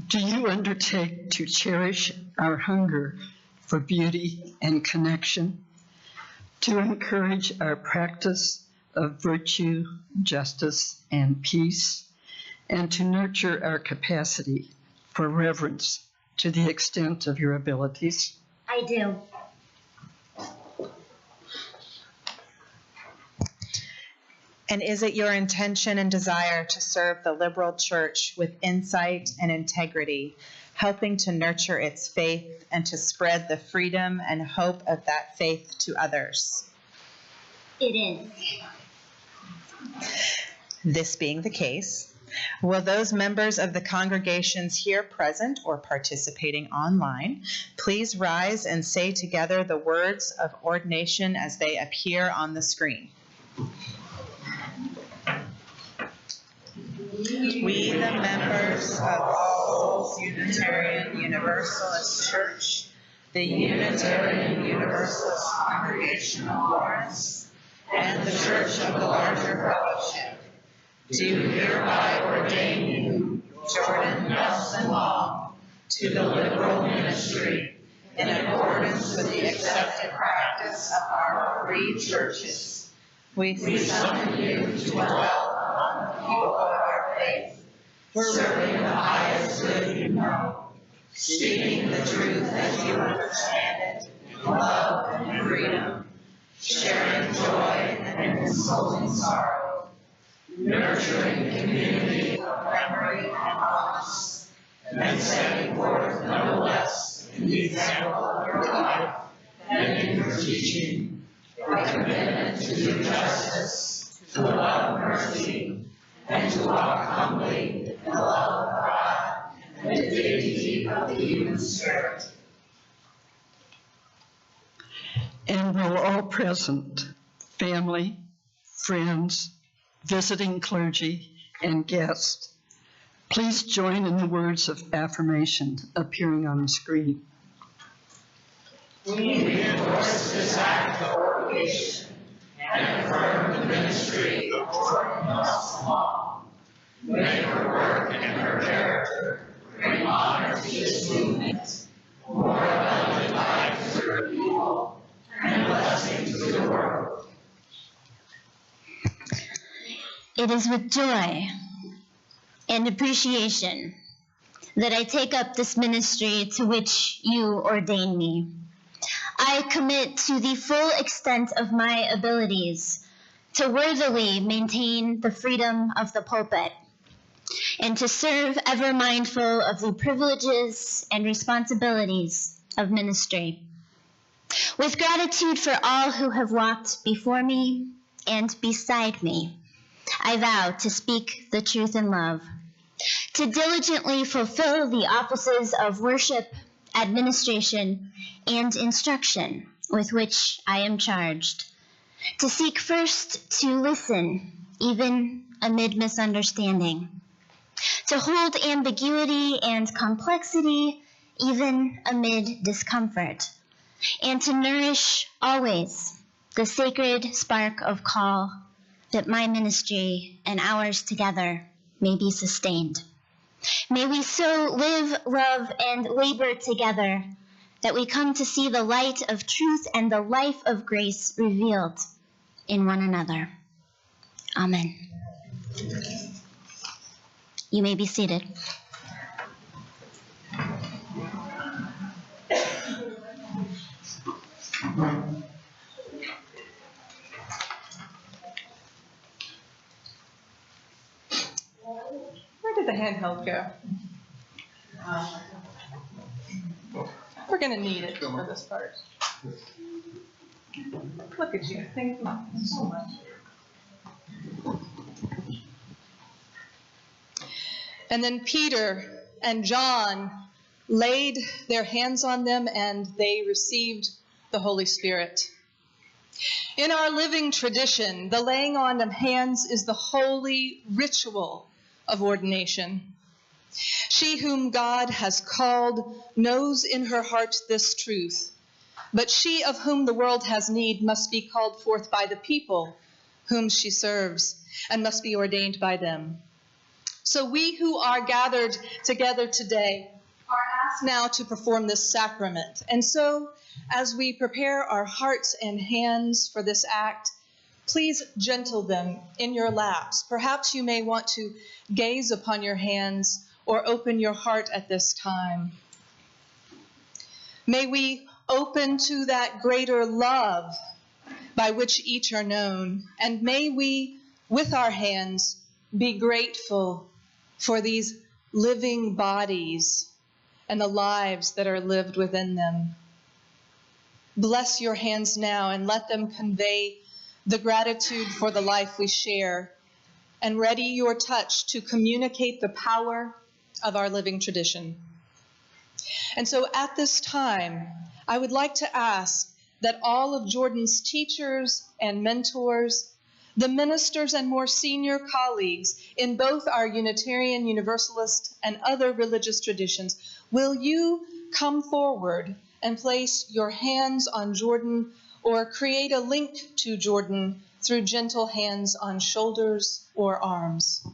Do you undertake to cherish our hunger for beauty and connection, to encourage our practice of virtue, justice, and peace, and to nurture our capacity for reverence to the extent of your abilities? I do. And is it your intention and desire to serve the liberal church with insight and integrity, helping to nurture its faith and to spread the freedom and hope of that faith to others? It is. This being the case, will those members of the congregations here present or participating online please rise and say together the words of ordination as they appear on the screen? We, the members of All Souls Unitarian Universalist Church, the Unitarian Universalist Congregation of Lawrence, and the Church of the Larger Fellowship, do hereby ordain you, Jordinn Nelson Long, to the liberal ministry in accordance with the accepted practice of our free churches. We summon you to dwell among the people of our faith, serving the highest good you know, speaking the truth as you understand it, in love and freedom, sharing joy and consoling sorrow, nurturing community of memory and promise, and setting forth no less in the example of your life and in your teaching a commitment to do justice, to love mercy, and to walk humbly in the love of God and the dignity of the human spirit. And will all present, family, friends, visiting clergy, and guests, please join in the words of affirmation appearing on the screen. We endorse this act of ordination and affirm the ministry of Jordinn Nelson Long. May her work and her character bring honor to this movement, more abundant life to her people, and blessing to the world. It is with joy and appreciation that I take up this ministry to which you ordain me. I commit to the full extent of my abilities to worthily maintain the freedom of the pulpit and to serve ever mindful of the privileges and responsibilities of ministry. With gratitude for all who have walked before me and beside me, I vow to speak the truth in love, to diligently fulfill the offices of worship, administration, and instruction with which I am charged, to seek first to listen, even amid misunderstanding, to hold ambiguity and complexity even amid discomfort, and to nourish always the sacred spark of call that my ministry and ours together may be sustained. May we so live, love, and labor together that we come to see the light of truth and the life of grace revealed in one another. Amen. You may be seated. Where did the handheld go? We're going to need it for this part. Look at you. Thank you so much. And then Peter and John laid their hands on them and they received the Holy Spirit. In our living tradition, the laying on of hands is the holy ritual of ordination. She whom God has called knows in her heart this truth, but she of whom the world has need must be called forth by the people whom she serves and must be ordained by them. So we who are gathered together today are asked now to perform this sacrament. And so as we prepare our hearts and hands for this act, please gentle them in your laps. Perhaps you may want to gaze upon your hands or open your heart at this time. May we open to that greater love by which each are known, and may we, with our hands, be grateful for these living bodies and the lives that are lived within them. Bless your hands now and let them convey the gratitude for the life we share, and ready your touch to communicate the power of our living tradition. And so at this time, I would like to ask that all of Jordinn's teachers and mentors, the ministers and more senior colleagues in both our Unitarian Universalist and other religious traditions, will you come forward and place your hands on Jordinn or create a link to Jordinn through gentle hands on shoulders or arms.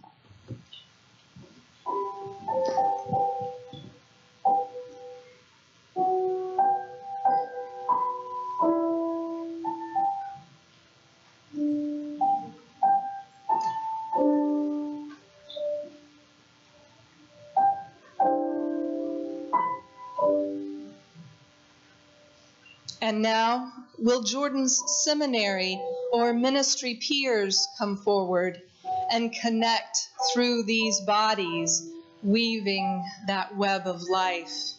And now, will Jordinn's seminary or ministry peers come forward and connect through these bodies, weaving that web of life?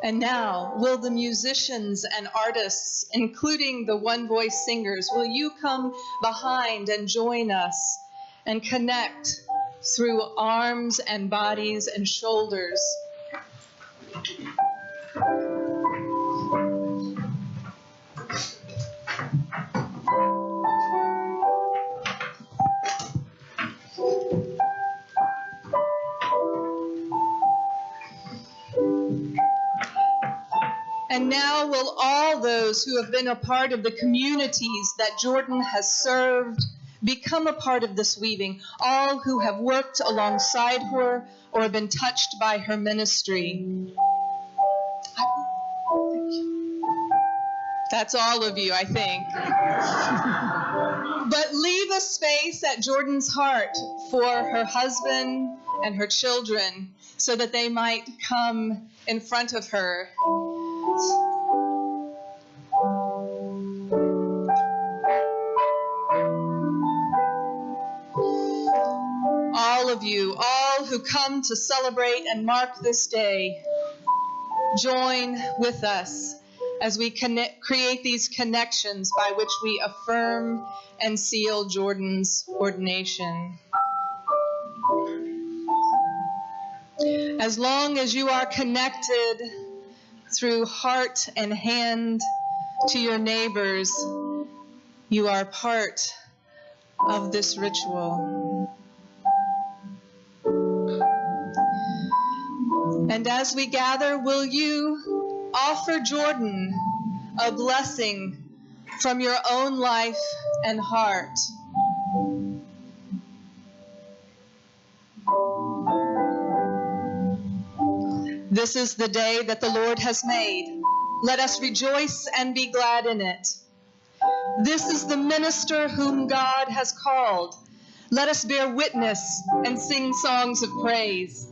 And now, will the musicians and artists, including the one-voice singers, will you come behind and join us and connect through arms and bodies and shoulders? And now will all those who have been a part of the communities that Jordinn has served become a part of this weaving, all who have worked alongside her or been touched by her ministry. That's all of you, I think. But leave a space at Jordinn's heart for her husband and her children so that they might come in front of her. All of you, all who come to celebrate and mark this day, join with us as we create these connections by which we affirm and seal Jordinn's ordination. As long as you are connected through heart and hand to your neighbors, you are part of this ritual. And as we gather, will you offer Jordinn a blessing from your own life and heart? This is the day that the Lord has made. Let us rejoice and be glad in it. This is the minister whom God has called. Let us bear witness and sing songs of praise.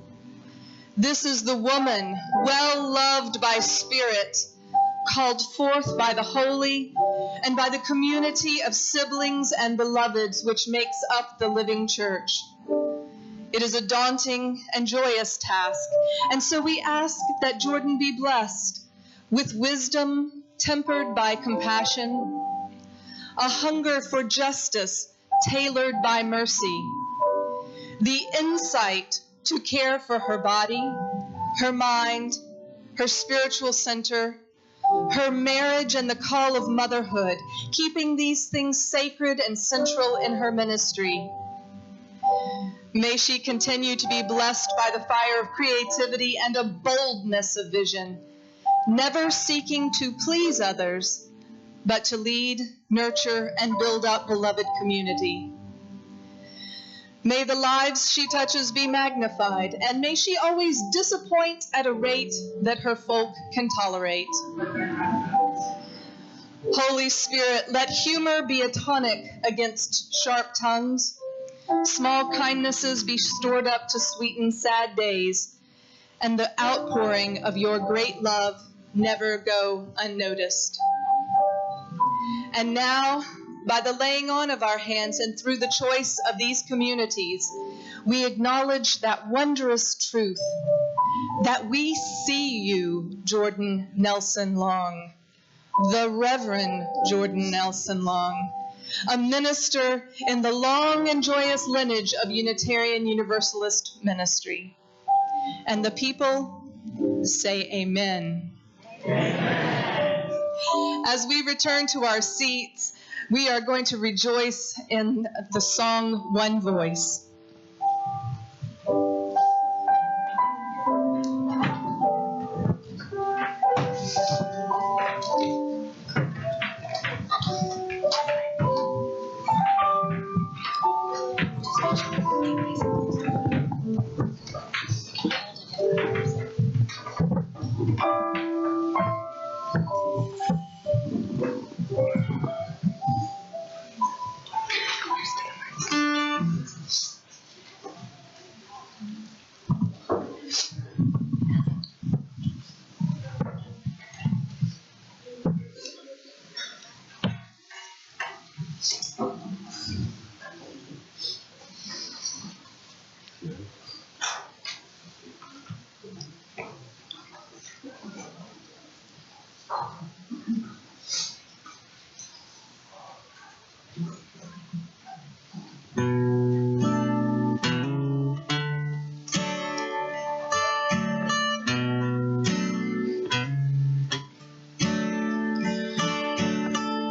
This is the woman, well loved by Spirit, called forth by the holy and by the community of siblings and beloveds which makes up the living church. It is a daunting and joyous task, and so we ask that Jordinn be blessed with wisdom tempered by compassion, a hunger for justice tailored by mercy, the insight to care for her body, her mind, her spiritual center, her marriage and the call of motherhood, keeping these things sacred and central in her ministry. May she continue to be blessed by the fire of creativity and a boldness of vision, never seeking to please others, but to lead, nurture, and build up beloved community. May the lives she touches be magnified, and may she always disappoint at a rate that her folk can tolerate. Holy Spirit, let humor be a tonic against sharp tongues, small kindnesses be stored up to sweeten sad days, and the outpouring of your great love never go unnoticed. And now, by the laying on of our hands and through the choice of these communities, we acknowledge that wondrous truth, that we see you, Jordinn Nelson Long, the Reverend Jordinn Nelson Long, a minister in the long and joyous lineage of Unitarian Universalist ministry. And the people say amen. Amen. As we return to our seats, we are going to rejoice in the song One Voice.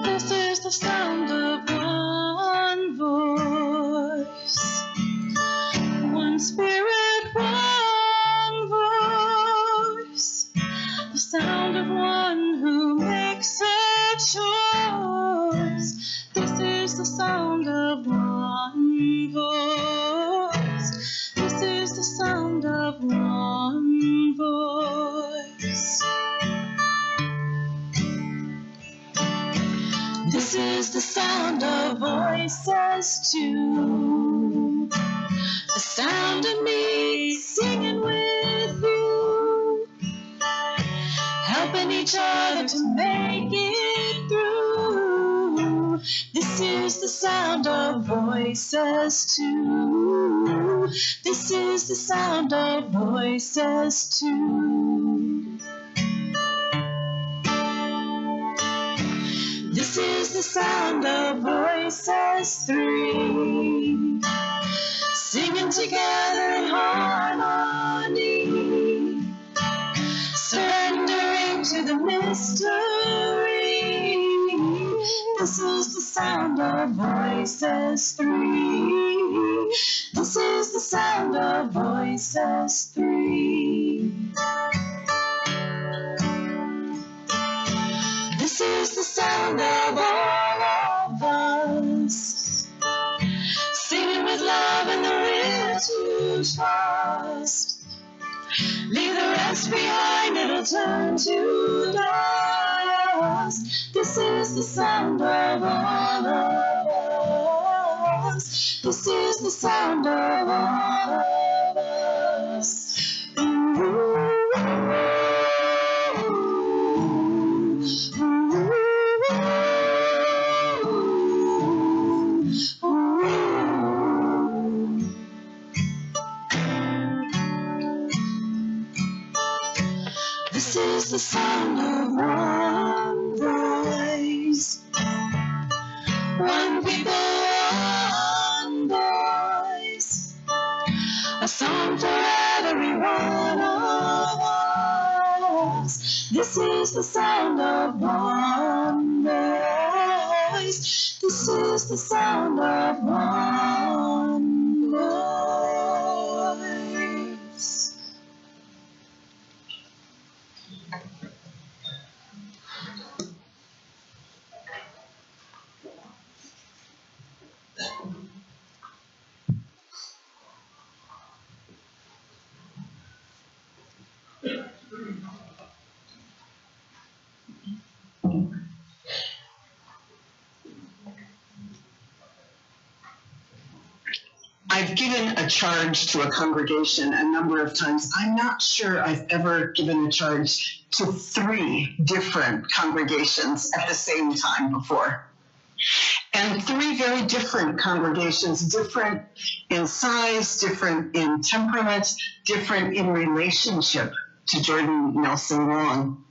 This is the sound of one voice, one spirit, one voice, the sound of one who makes a choice. This is the sound of one voice. This is the sound of one voice. This is the sound of voices too, the sound of me singing with you, helping each other to make it through. This is the sound of voices too. This is the sound of voices too. This is the sound of voices three, singing together in harmony, surrendering of voices three. This is the sound of voices three. This is the sound of all of us, singing with love and the will to trust. Leave the rest behind, it'll turn to dust. This is the sound of all of us. This is the sound of all of us. This is the sound of one voice, one people, one voice, a song for every one of us. This is the sound of one voice. This is the sound of one voice. I've given a charge to a congregation a number of times. I'm not sure I've ever given a charge to 3 different congregations at the same time before. And 3 very different congregations, different in size, different in temperament, different in relationship to Jordinn Nelson Long.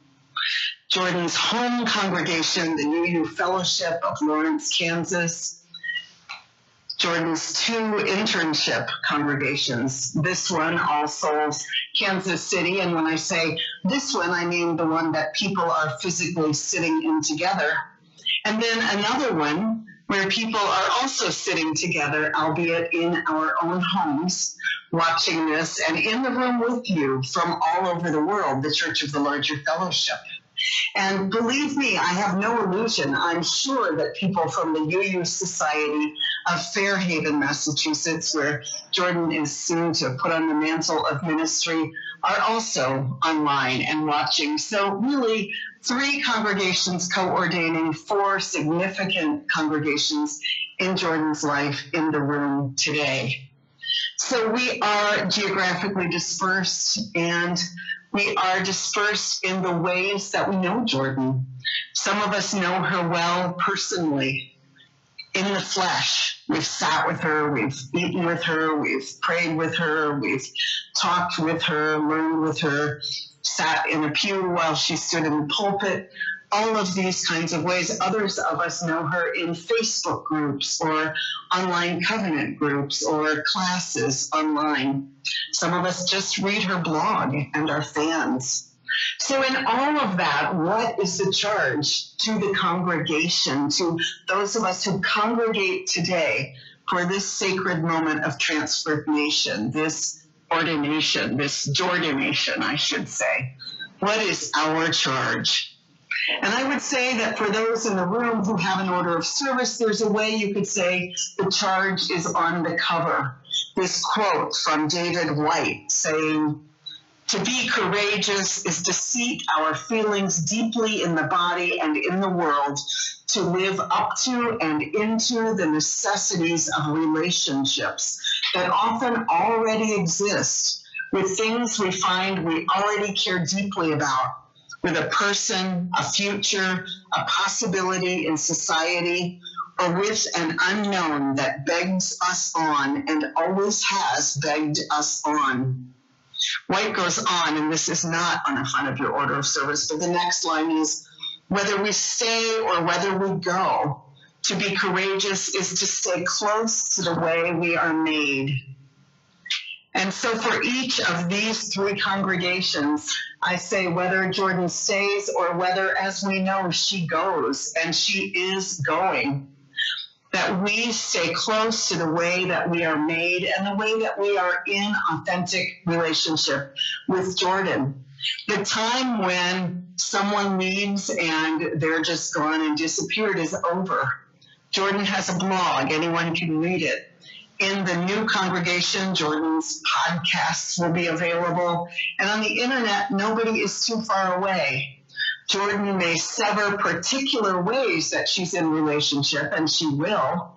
Jordinn's home congregation, the UU Fellowship of Lawrence, Kansas. Jordinn's 2 internship congregations, this one, All Souls, Kansas City, and when I say this one, I mean the one that people are physically sitting in together. And then another one where people are also sitting together, albeit in our own homes, watching this, and in the room with you from all over the world, the Church of the Larger Fellowship. And believe me, I have no illusion. I'm sure that people from the UU Society of Fairhaven, Massachusetts, where Jordinn is soon to put on the mantle of ministry, are also online and watching. So really, 3 congregations co-ordaining 4 significant congregations in Jordinn's life in the room today. So we are geographically dispersed, and we are dispersed in the ways that we know Jordinn. Some of us know her well personally, in the flesh. We've sat with her, we've eaten with her, we've prayed with her, we've talked with her, learned with her, sat in a pew while she stood in the pulpit, all of these kinds of ways. Others of us know her in Facebook groups or online covenant groups or classes online. Some of us just read her blog and are fans. So in all of that, what is the charge to the congregation, to those of us who congregate today for this sacred moment of transformation, this ordination, this Jordination, I should say? What is our charge? And I would say that for those in the room who have an order of service, there's a way you could say the charge is on the cover. This quote from David White saying, "To be courageous is to seat our feelings deeply in the body and in the world, to live up to and into the necessities of relationships that often already exist with things we find we already care deeply about, with a person, a future, a possibility in society, or with an unknown that begs us on and always has begged us on." White goes on, and this is not on the front of your order of service, but the next line is, "Whether we stay or whether we go, to be courageous is to stay close to the way we are made." And so for each of these 3 congregations, I say whether Jordinn stays or whether, as we know, she goes, and she is going, that we stay close to the way that we are made and the way that we are in authentic relationship with Jordinn. The time when someone leaves and they're just gone and disappeared is over. Jordinn has a blog. Anyone can read it. In the new congregation, Jordinn's podcasts will be available. And on the internet, nobody is too far away. Jordinn may sever particular ways that she's in relationship, and she will,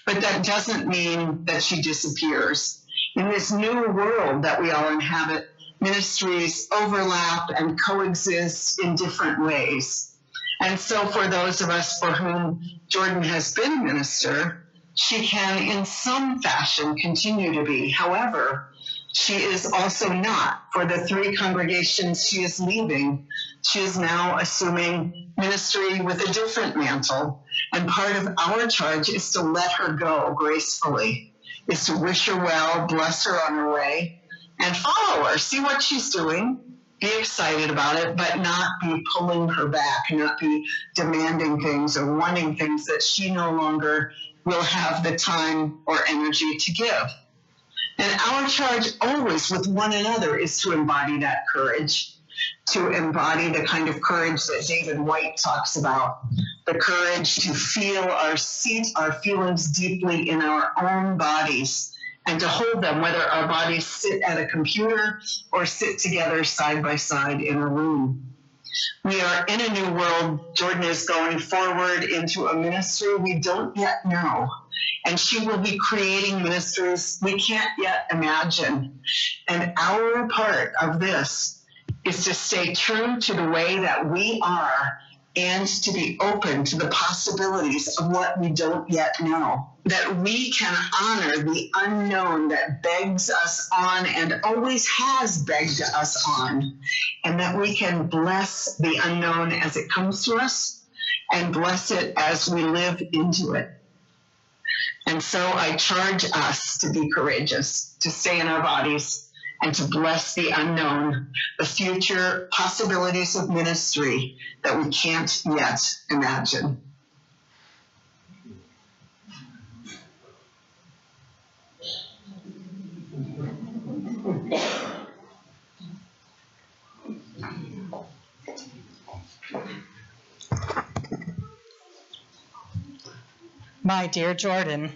but that doesn't mean that she disappears. In this new world that we all inhabit, ministries overlap and coexist in different ways. And so for those of us for whom Jordinn has been a minister, she can in some fashion continue to be. However, she is also not. For the 3 congregations she is leaving, she is now assuming ministry with a different mantle. And part of our charge is to let her go gracefully, is to wish her well, bless her on her way, and follow her, see what she's doing, be excited about it, but not be pulling her back, not be demanding things or wanting things that she no longer will have the time or energy to give. And our charge always with one another is to embody that courage, to embody the kind of courage that David White talks about, the courage to feel our feelings deeply in our own bodies and to hold them, whether our bodies sit at a computer or sit together side by side in a room. We are in a new world. Jordinn is going forward into a ministry we don't yet know. And she will be creating ministries we can't yet imagine. And our part of this is to stay true to the way that we are and to be open to the possibilities of what we don't yet know. That we can honor the unknown that begs us on and always has begged us on. And that we can bless the unknown as it comes to us and bless it as we live into it. And so I charge us to be courageous, to stay in our bodies, and to bless the unknown, the future possibilities of ministry that we can't yet imagine. My dear Jordinn,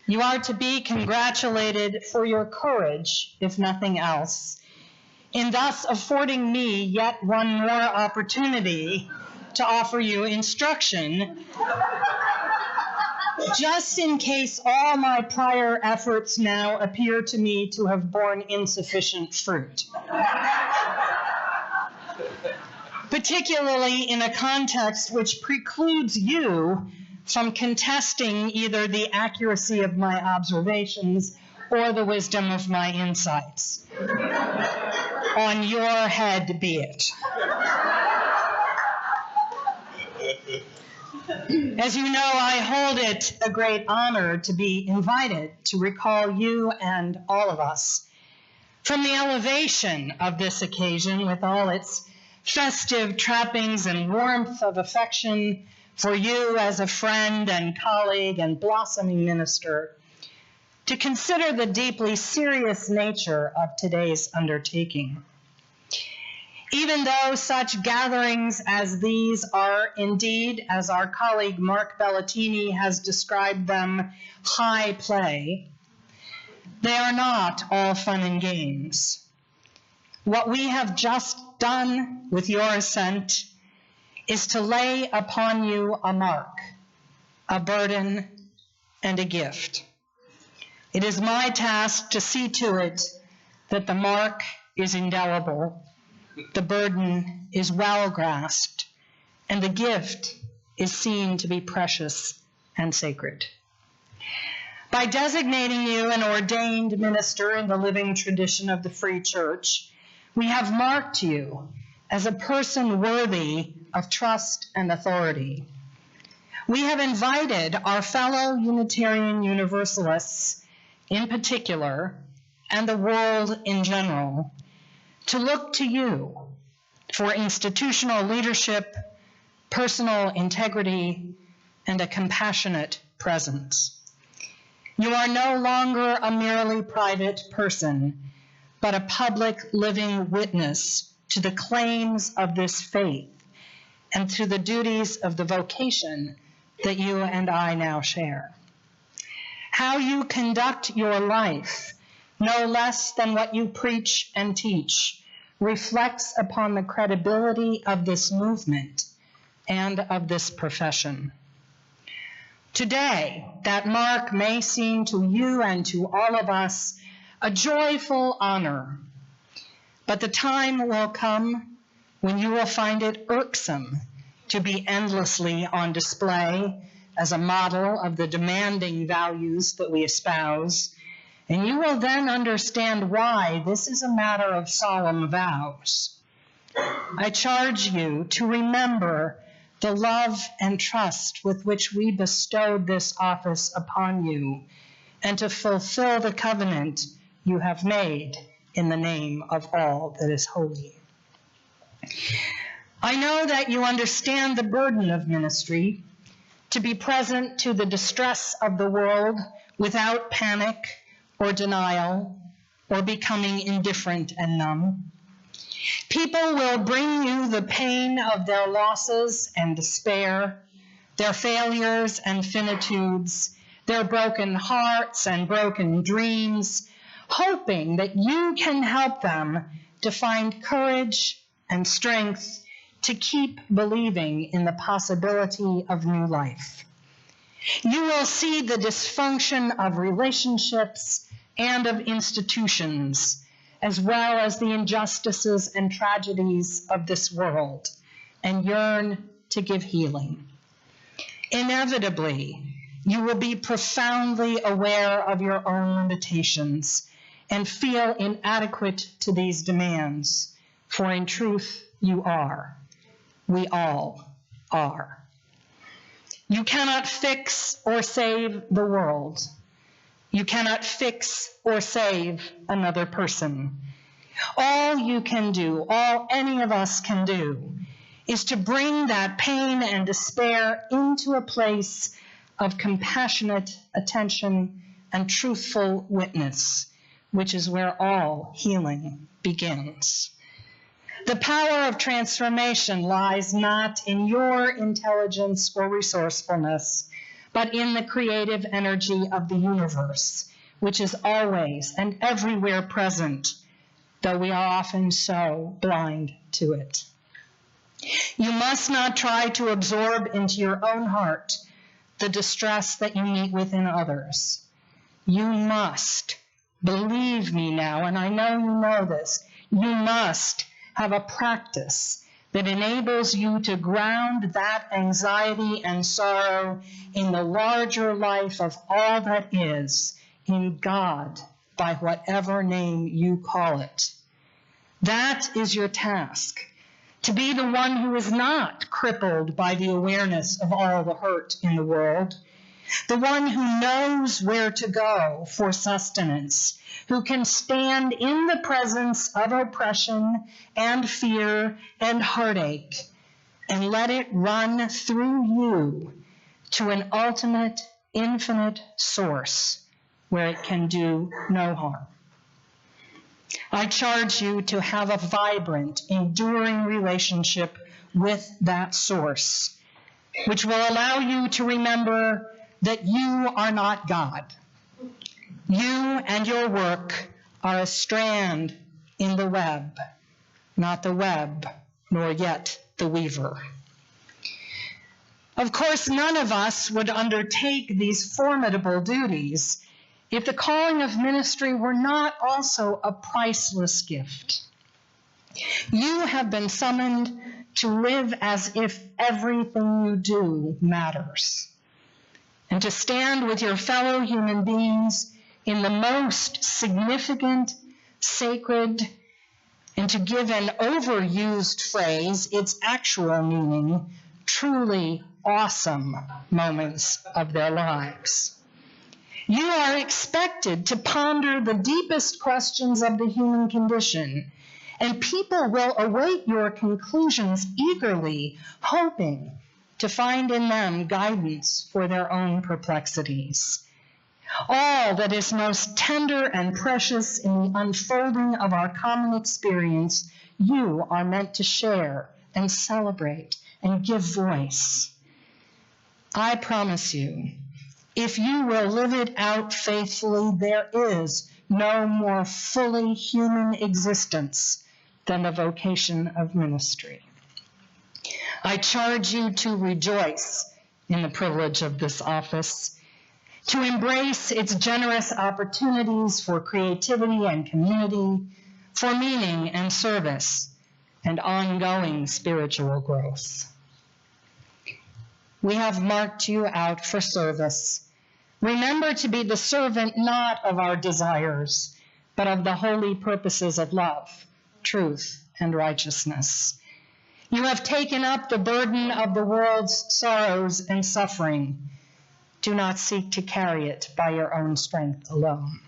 you are to be congratulated for your courage, if nothing else, in thus affording me yet one more opportunity to offer you instruction, just in case all my prior efforts now appear to me to have borne insufficient fruit. Particularly in a context which precludes you from contesting either the accuracy of my observations or the wisdom of my insights. On your head be it. As you know, I hold it a great honor to be invited to recall you and all of us from the elevation of this occasion with all its festive trappings and warmth of affection for you as a friend and colleague and blossoming minister, to consider the deeply serious nature of today's undertaking. Even though such gatherings as these are indeed, as our colleague Mark Bellatini has described them, high play, they are not all fun and games. What we have just done with your assent is to lay upon you a mark, a burden, and a gift. It is my task to see to it that the mark is indelible, the burden is well grasped, and the gift is seen to be precious and sacred. By designating you an ordained minister in the living tradition of the Free Church, we have marked you as a person worthy of trust and authority. We have invited our fellow Unitarian Universalists in particular, and the world in general, to look to you for institutional leadership, personal integrity, and a compassionate presence. You are no longer a merely private person, but a public living witness to the claims of this faith and to the duties of the vocation that you and I now share. How you conduct your life, no less than what you preach and teach, reflects upon the credibility of this movement and of this profession. Today, that mark may seem to you and to all of us a joyful honor, but the time will come when you will find it irksome to be endlessly on display as a model of the demanding values that we espouse, and you will then understand why this is a matter of solemn vows. I charge you to remember the love and trust with which we bestowed this office upon you, and to fulfill the covenant you have made in the name of all that is holy. I know that you understand the burden of ministry, to be present to the distress of the world without panic or denial or becoming indifferent and numb. People will bring you the pain of their losses and despair, their failures and finitudes, their broken hearts and broken dreams, hoping that you can help them to find courage and strength to keep believing in the possibility of new life. You will see the dysfunction of relationships and of institutions, as well as the injustices and tragedies of this world, and yearn to give healing. Inevitably, you will be profoundly aware of your own limitations and feel inadequate to these demands, for in truth you are. We all are. You cannot fix or save the world. You cannot fix or save another person. All you can do, all any of us can do, is to bring that pain and despair into a place of compassionate attention and truthful witness, which is where all healing begins. The power of transformation lies not in your intelligence or resourcefulness, but in the creative energy of the universe, which is always and everywhere present, though we are often so blind to it. You must not try to absorb into your own heart the distress that you meet with in others. You must, believe me now, and I know you know this, you must have a practice that enables you to ground that anxiety and sorrow in the larger life of all that is, in God, by whatever name you call it. That is your task, to be the one who is not crippled by the awareness of all the hurt in the world, the one who knows where to go for sustenance, who can stand in the presence of oppression and fear and heartache and let it run through you to an ultimate, infinite source where it can do no harm. I charge you to have a vibrant, enduring relationship with that source, which will allow you to remember that you are not God. You and your work are a strand in the web, not the web, nor yet the weaver. Of course, none of us would undertake these formidable duties if the calling of ministry were not also a priceless gift. You have been summoned to live as if everything you do matters, and to stand with your fellow human beings in the most significant, sacred, and to give an overused phrase its actual meaning, truly awesome moments of their lives. You are expected to ponder the deepest questions of the human condition, and people will await your conclusions eagerly, hoping to to find in them guidance for their own perplexities. All that is most tender and precious in the unfolding of our common experience, you are meant to share and celebrate and give voice. I promise you, if you will live it out faithfully, there is no more fully human existence than the vocation of ministry. I charge you to rejoice in the privilege of this office, to embrace its generous opportunities for creativity and community, for meaning and service, and ongoing spiritual growth. We have marked you out for service. Remember to be the servant not of our desires, but of the holy purposes of love, truth, and righteousness. You have taken up the burden of the world's sorrows and suffering. Do not seek to carry it by your own strength alone.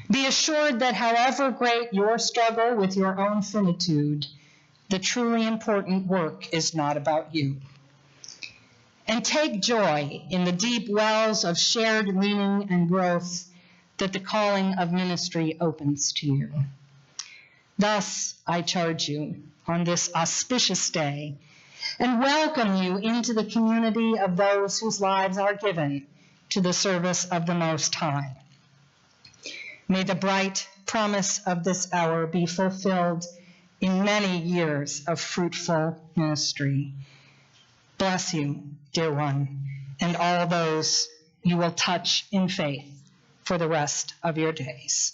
Be assured that however great your struggle with your own finitude, the truly important work is not about you. And take joy in the deep wells of shared meaning and growth that the calling of ministry opens to you. Thus, I charge you on this auspicious day and welcome you into the community of those whose lives are given to the service of the Most High. May the bright promise of this hour be fulfilled in many years of fruitful ministry. Bless you, dear one, and all those you will touch in faith for the rest of your days.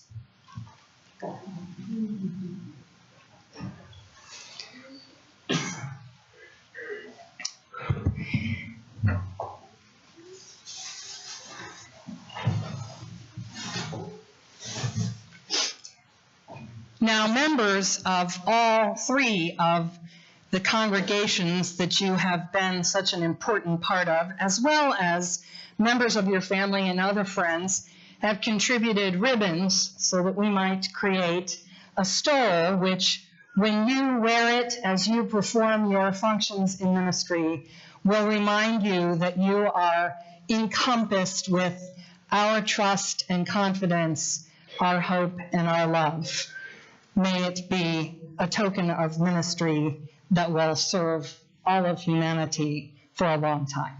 Now, members of all three of the congregations that you have been such an important part of, as well as members of your family and other friends, have contributed ribbons so that we might create a stole which, when you wear it as you perform your functions in ministry, will remind you that you are encompassed with our trust and confidence, our hope and our love. May it be a token of ministry that will serve all of humanity for a long time.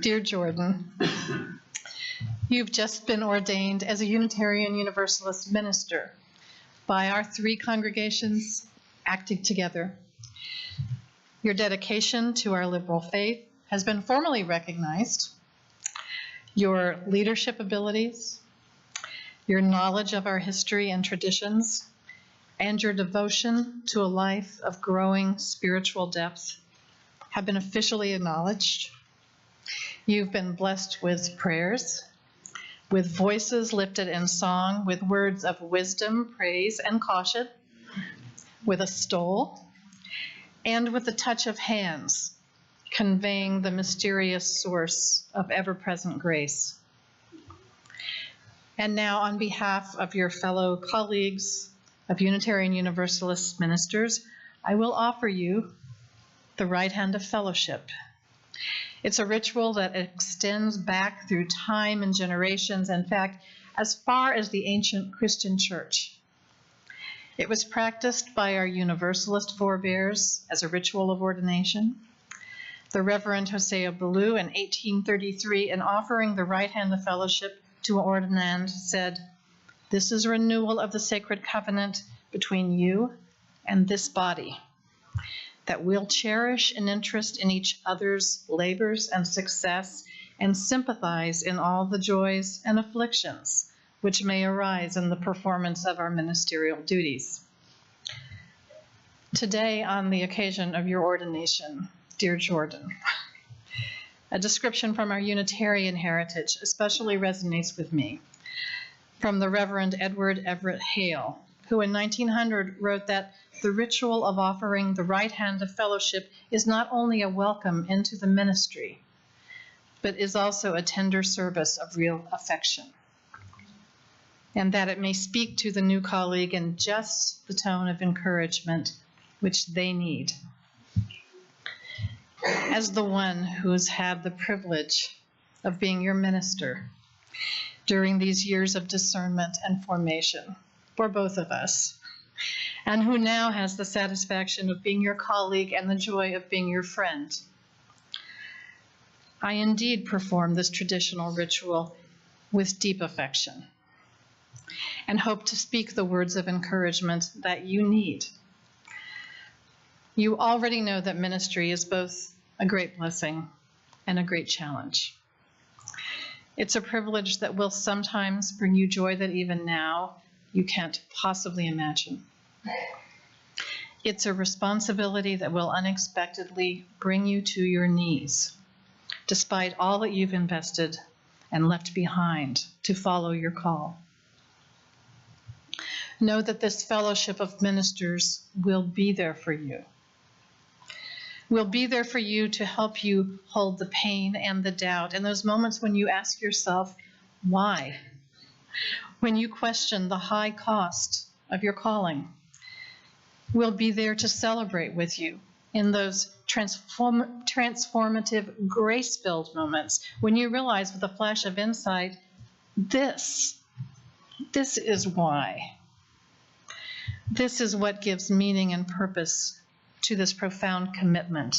Dear Jordinn, you've just been ordained as a Unitarian Universalist minister by our three congregations acting together. Your dedication to our liberal faith has been formally recognized. Your leadership abilities, your knowledge of our history and traditions, and your devotion to a life of growing spiritual depth have been officially acknowledged. You've been blessed with prayers, with voices lifted in song, with words of wisdom, praise, and caution, with a stole, and with the touch of hands, conveying the mysterious source of ever-present grace. And now, on behalf of your fellow colleagues of Unitarian Universalist ministers, I will offer you the right hand of fellowship. It's a ritual that extends back through time and generations, in fact, as far as the ancient Christian church. It was practiced by our Universalist forebears as a ritual of ordination. The Reverend Hosea Ballou in 1833, in offering the right hand of fellowship to an ordinand, said, "This is renewal of the sacred covenant between you and this body, that we'll cherish an interest in each other's labors and success and sympathize in all the joys and afflictions which may arise in the performance of our ministerial duties." Today, on the occasion of your ordination, dear Jordinn, a description from our Unitarian heritage especially resonates with me. from the Reverend Edward Everett Hale, who in 1900 wrote that the ritual of offering the right hand of fellowship is not only a welcome into the ministry, but is also a tender service of real affection, and that it may speak to the new colleague in just the tone of encouragement which they need. As the one who has had the privilege of being your minister during these years of discernment and formation for both of us, and who now has the satisfaction of being your colleague and the joy of being your friend, I indeed perform this traditional ritual with deep affection and hope to speak the words of encouragement that you need. You already know that ministry is both a great blessing and a great challenge. It's a privilege that will sometimes bring you joy that even now you can't possibly imagine. It's a responsibility that will unexpectedly bring you to your knees, despite all that you've invested and left behind to follow your call. Know that this fellowship of ministers will be there for you. Will be there for you to help you hold the pain and the doubt, and those moments when you ask yourself, why? When you question the high cost of your calling. We'll be there to celebrate with you in those transformative, grace-filled moments when you realize with a flash of insight, this is why. This is what gives meaning and purpose to this profound commitment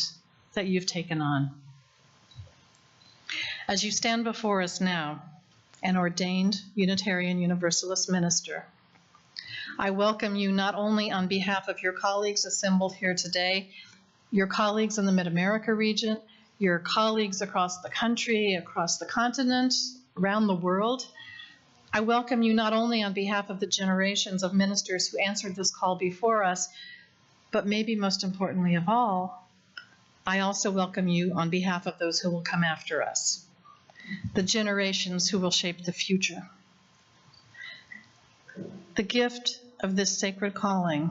that you've taken on. As you stand before us now, an ordained Unitarian Universalist minister, I welcome you not only on behalf of your colleagues assembled here today, your colleagues in the Mid-America region, your colleagues across the country, across the continent, around the world. I welcome you not only on behalf of the generations of ministers who answered this call before us, but maybe most importantly of all, I also welcome you on behalf of those who will come after us, the generations who will shape the future. The gift of this sacred calling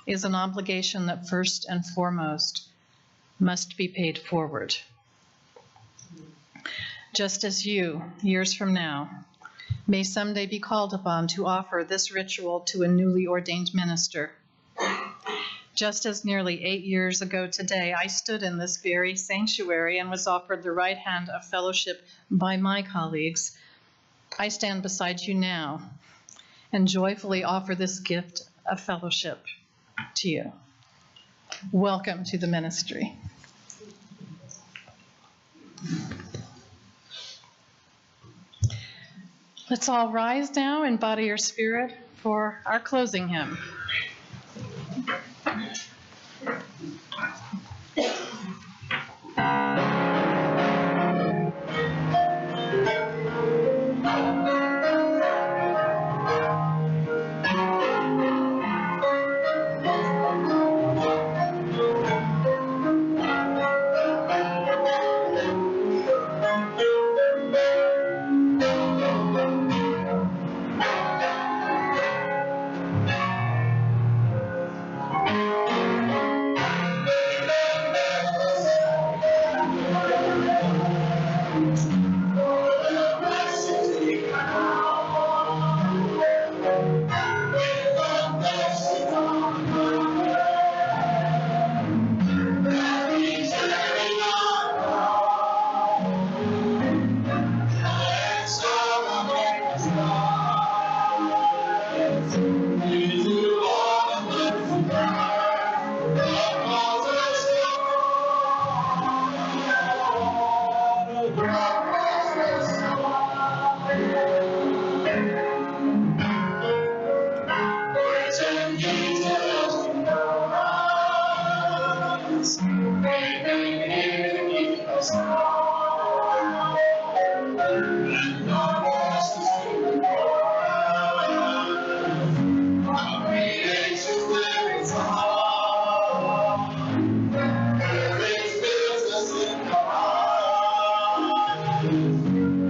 is an obligation that first and foremost must be paid forward. Just as you, years from now, may someday be called upon to offer this ritual to a newly ordained minister. Just as nearly 8 years ago today, I stood in this very sanctuary and was offered the right hand of fellowship by my colleagues, I stand beside you now and joyfully offer this gift of fellowship to you. Welcome to the ministry. Let's all rise now in body or spirit for our closing hymn.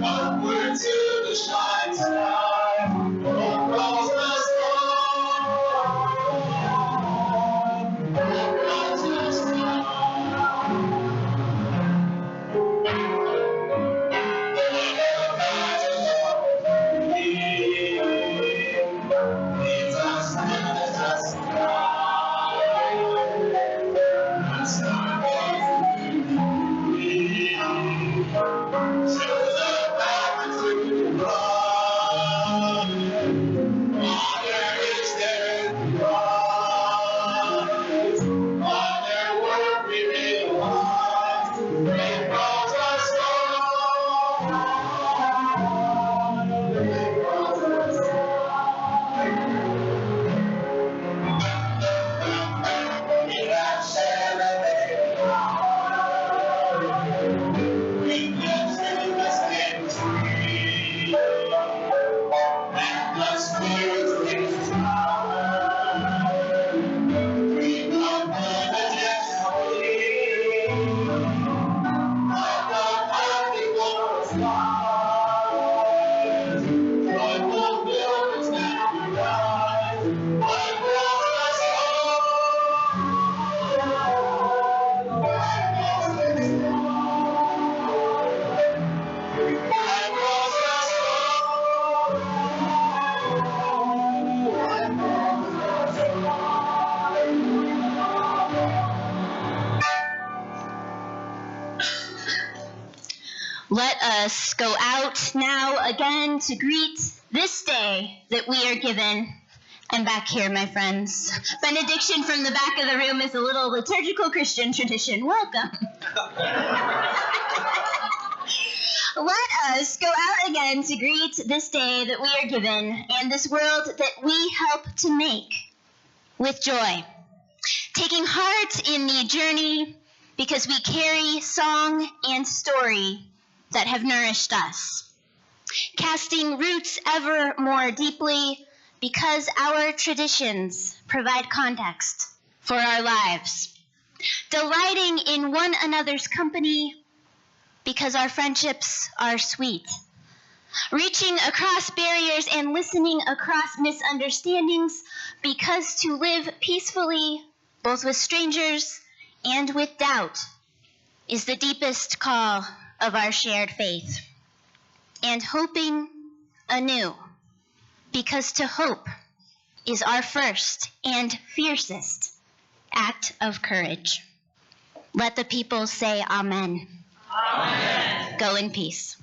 Upward to the shining sky. Let us go out now again to greet this day that we are given. And back here, my friends. Benediction from the back of the room is a little liturgical Christian tradition. Welcome. Let us go out again to greet this day that we are given and this world that we help to make with joy. Taking heart in the journey because we carry song and story that have nourished us. Casting roots ever more deeply because our traditions provide context for our lives. Delighting in one another's company because our friendships are sweet. Reaching across barriers and listening across misunderstandings because to live peacefully, both with strangers and with doubt, is the deepest call of our shared faith. And hoping anew, because to hope is our first and fiercest act of courage. Let the people say amen. Amen. Go in peace.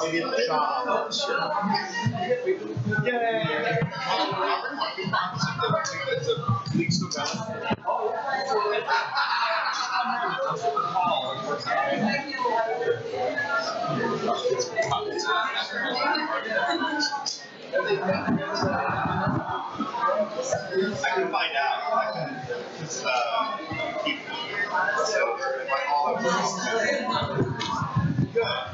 Maybe in the shop. I can find out. I can just keep Good.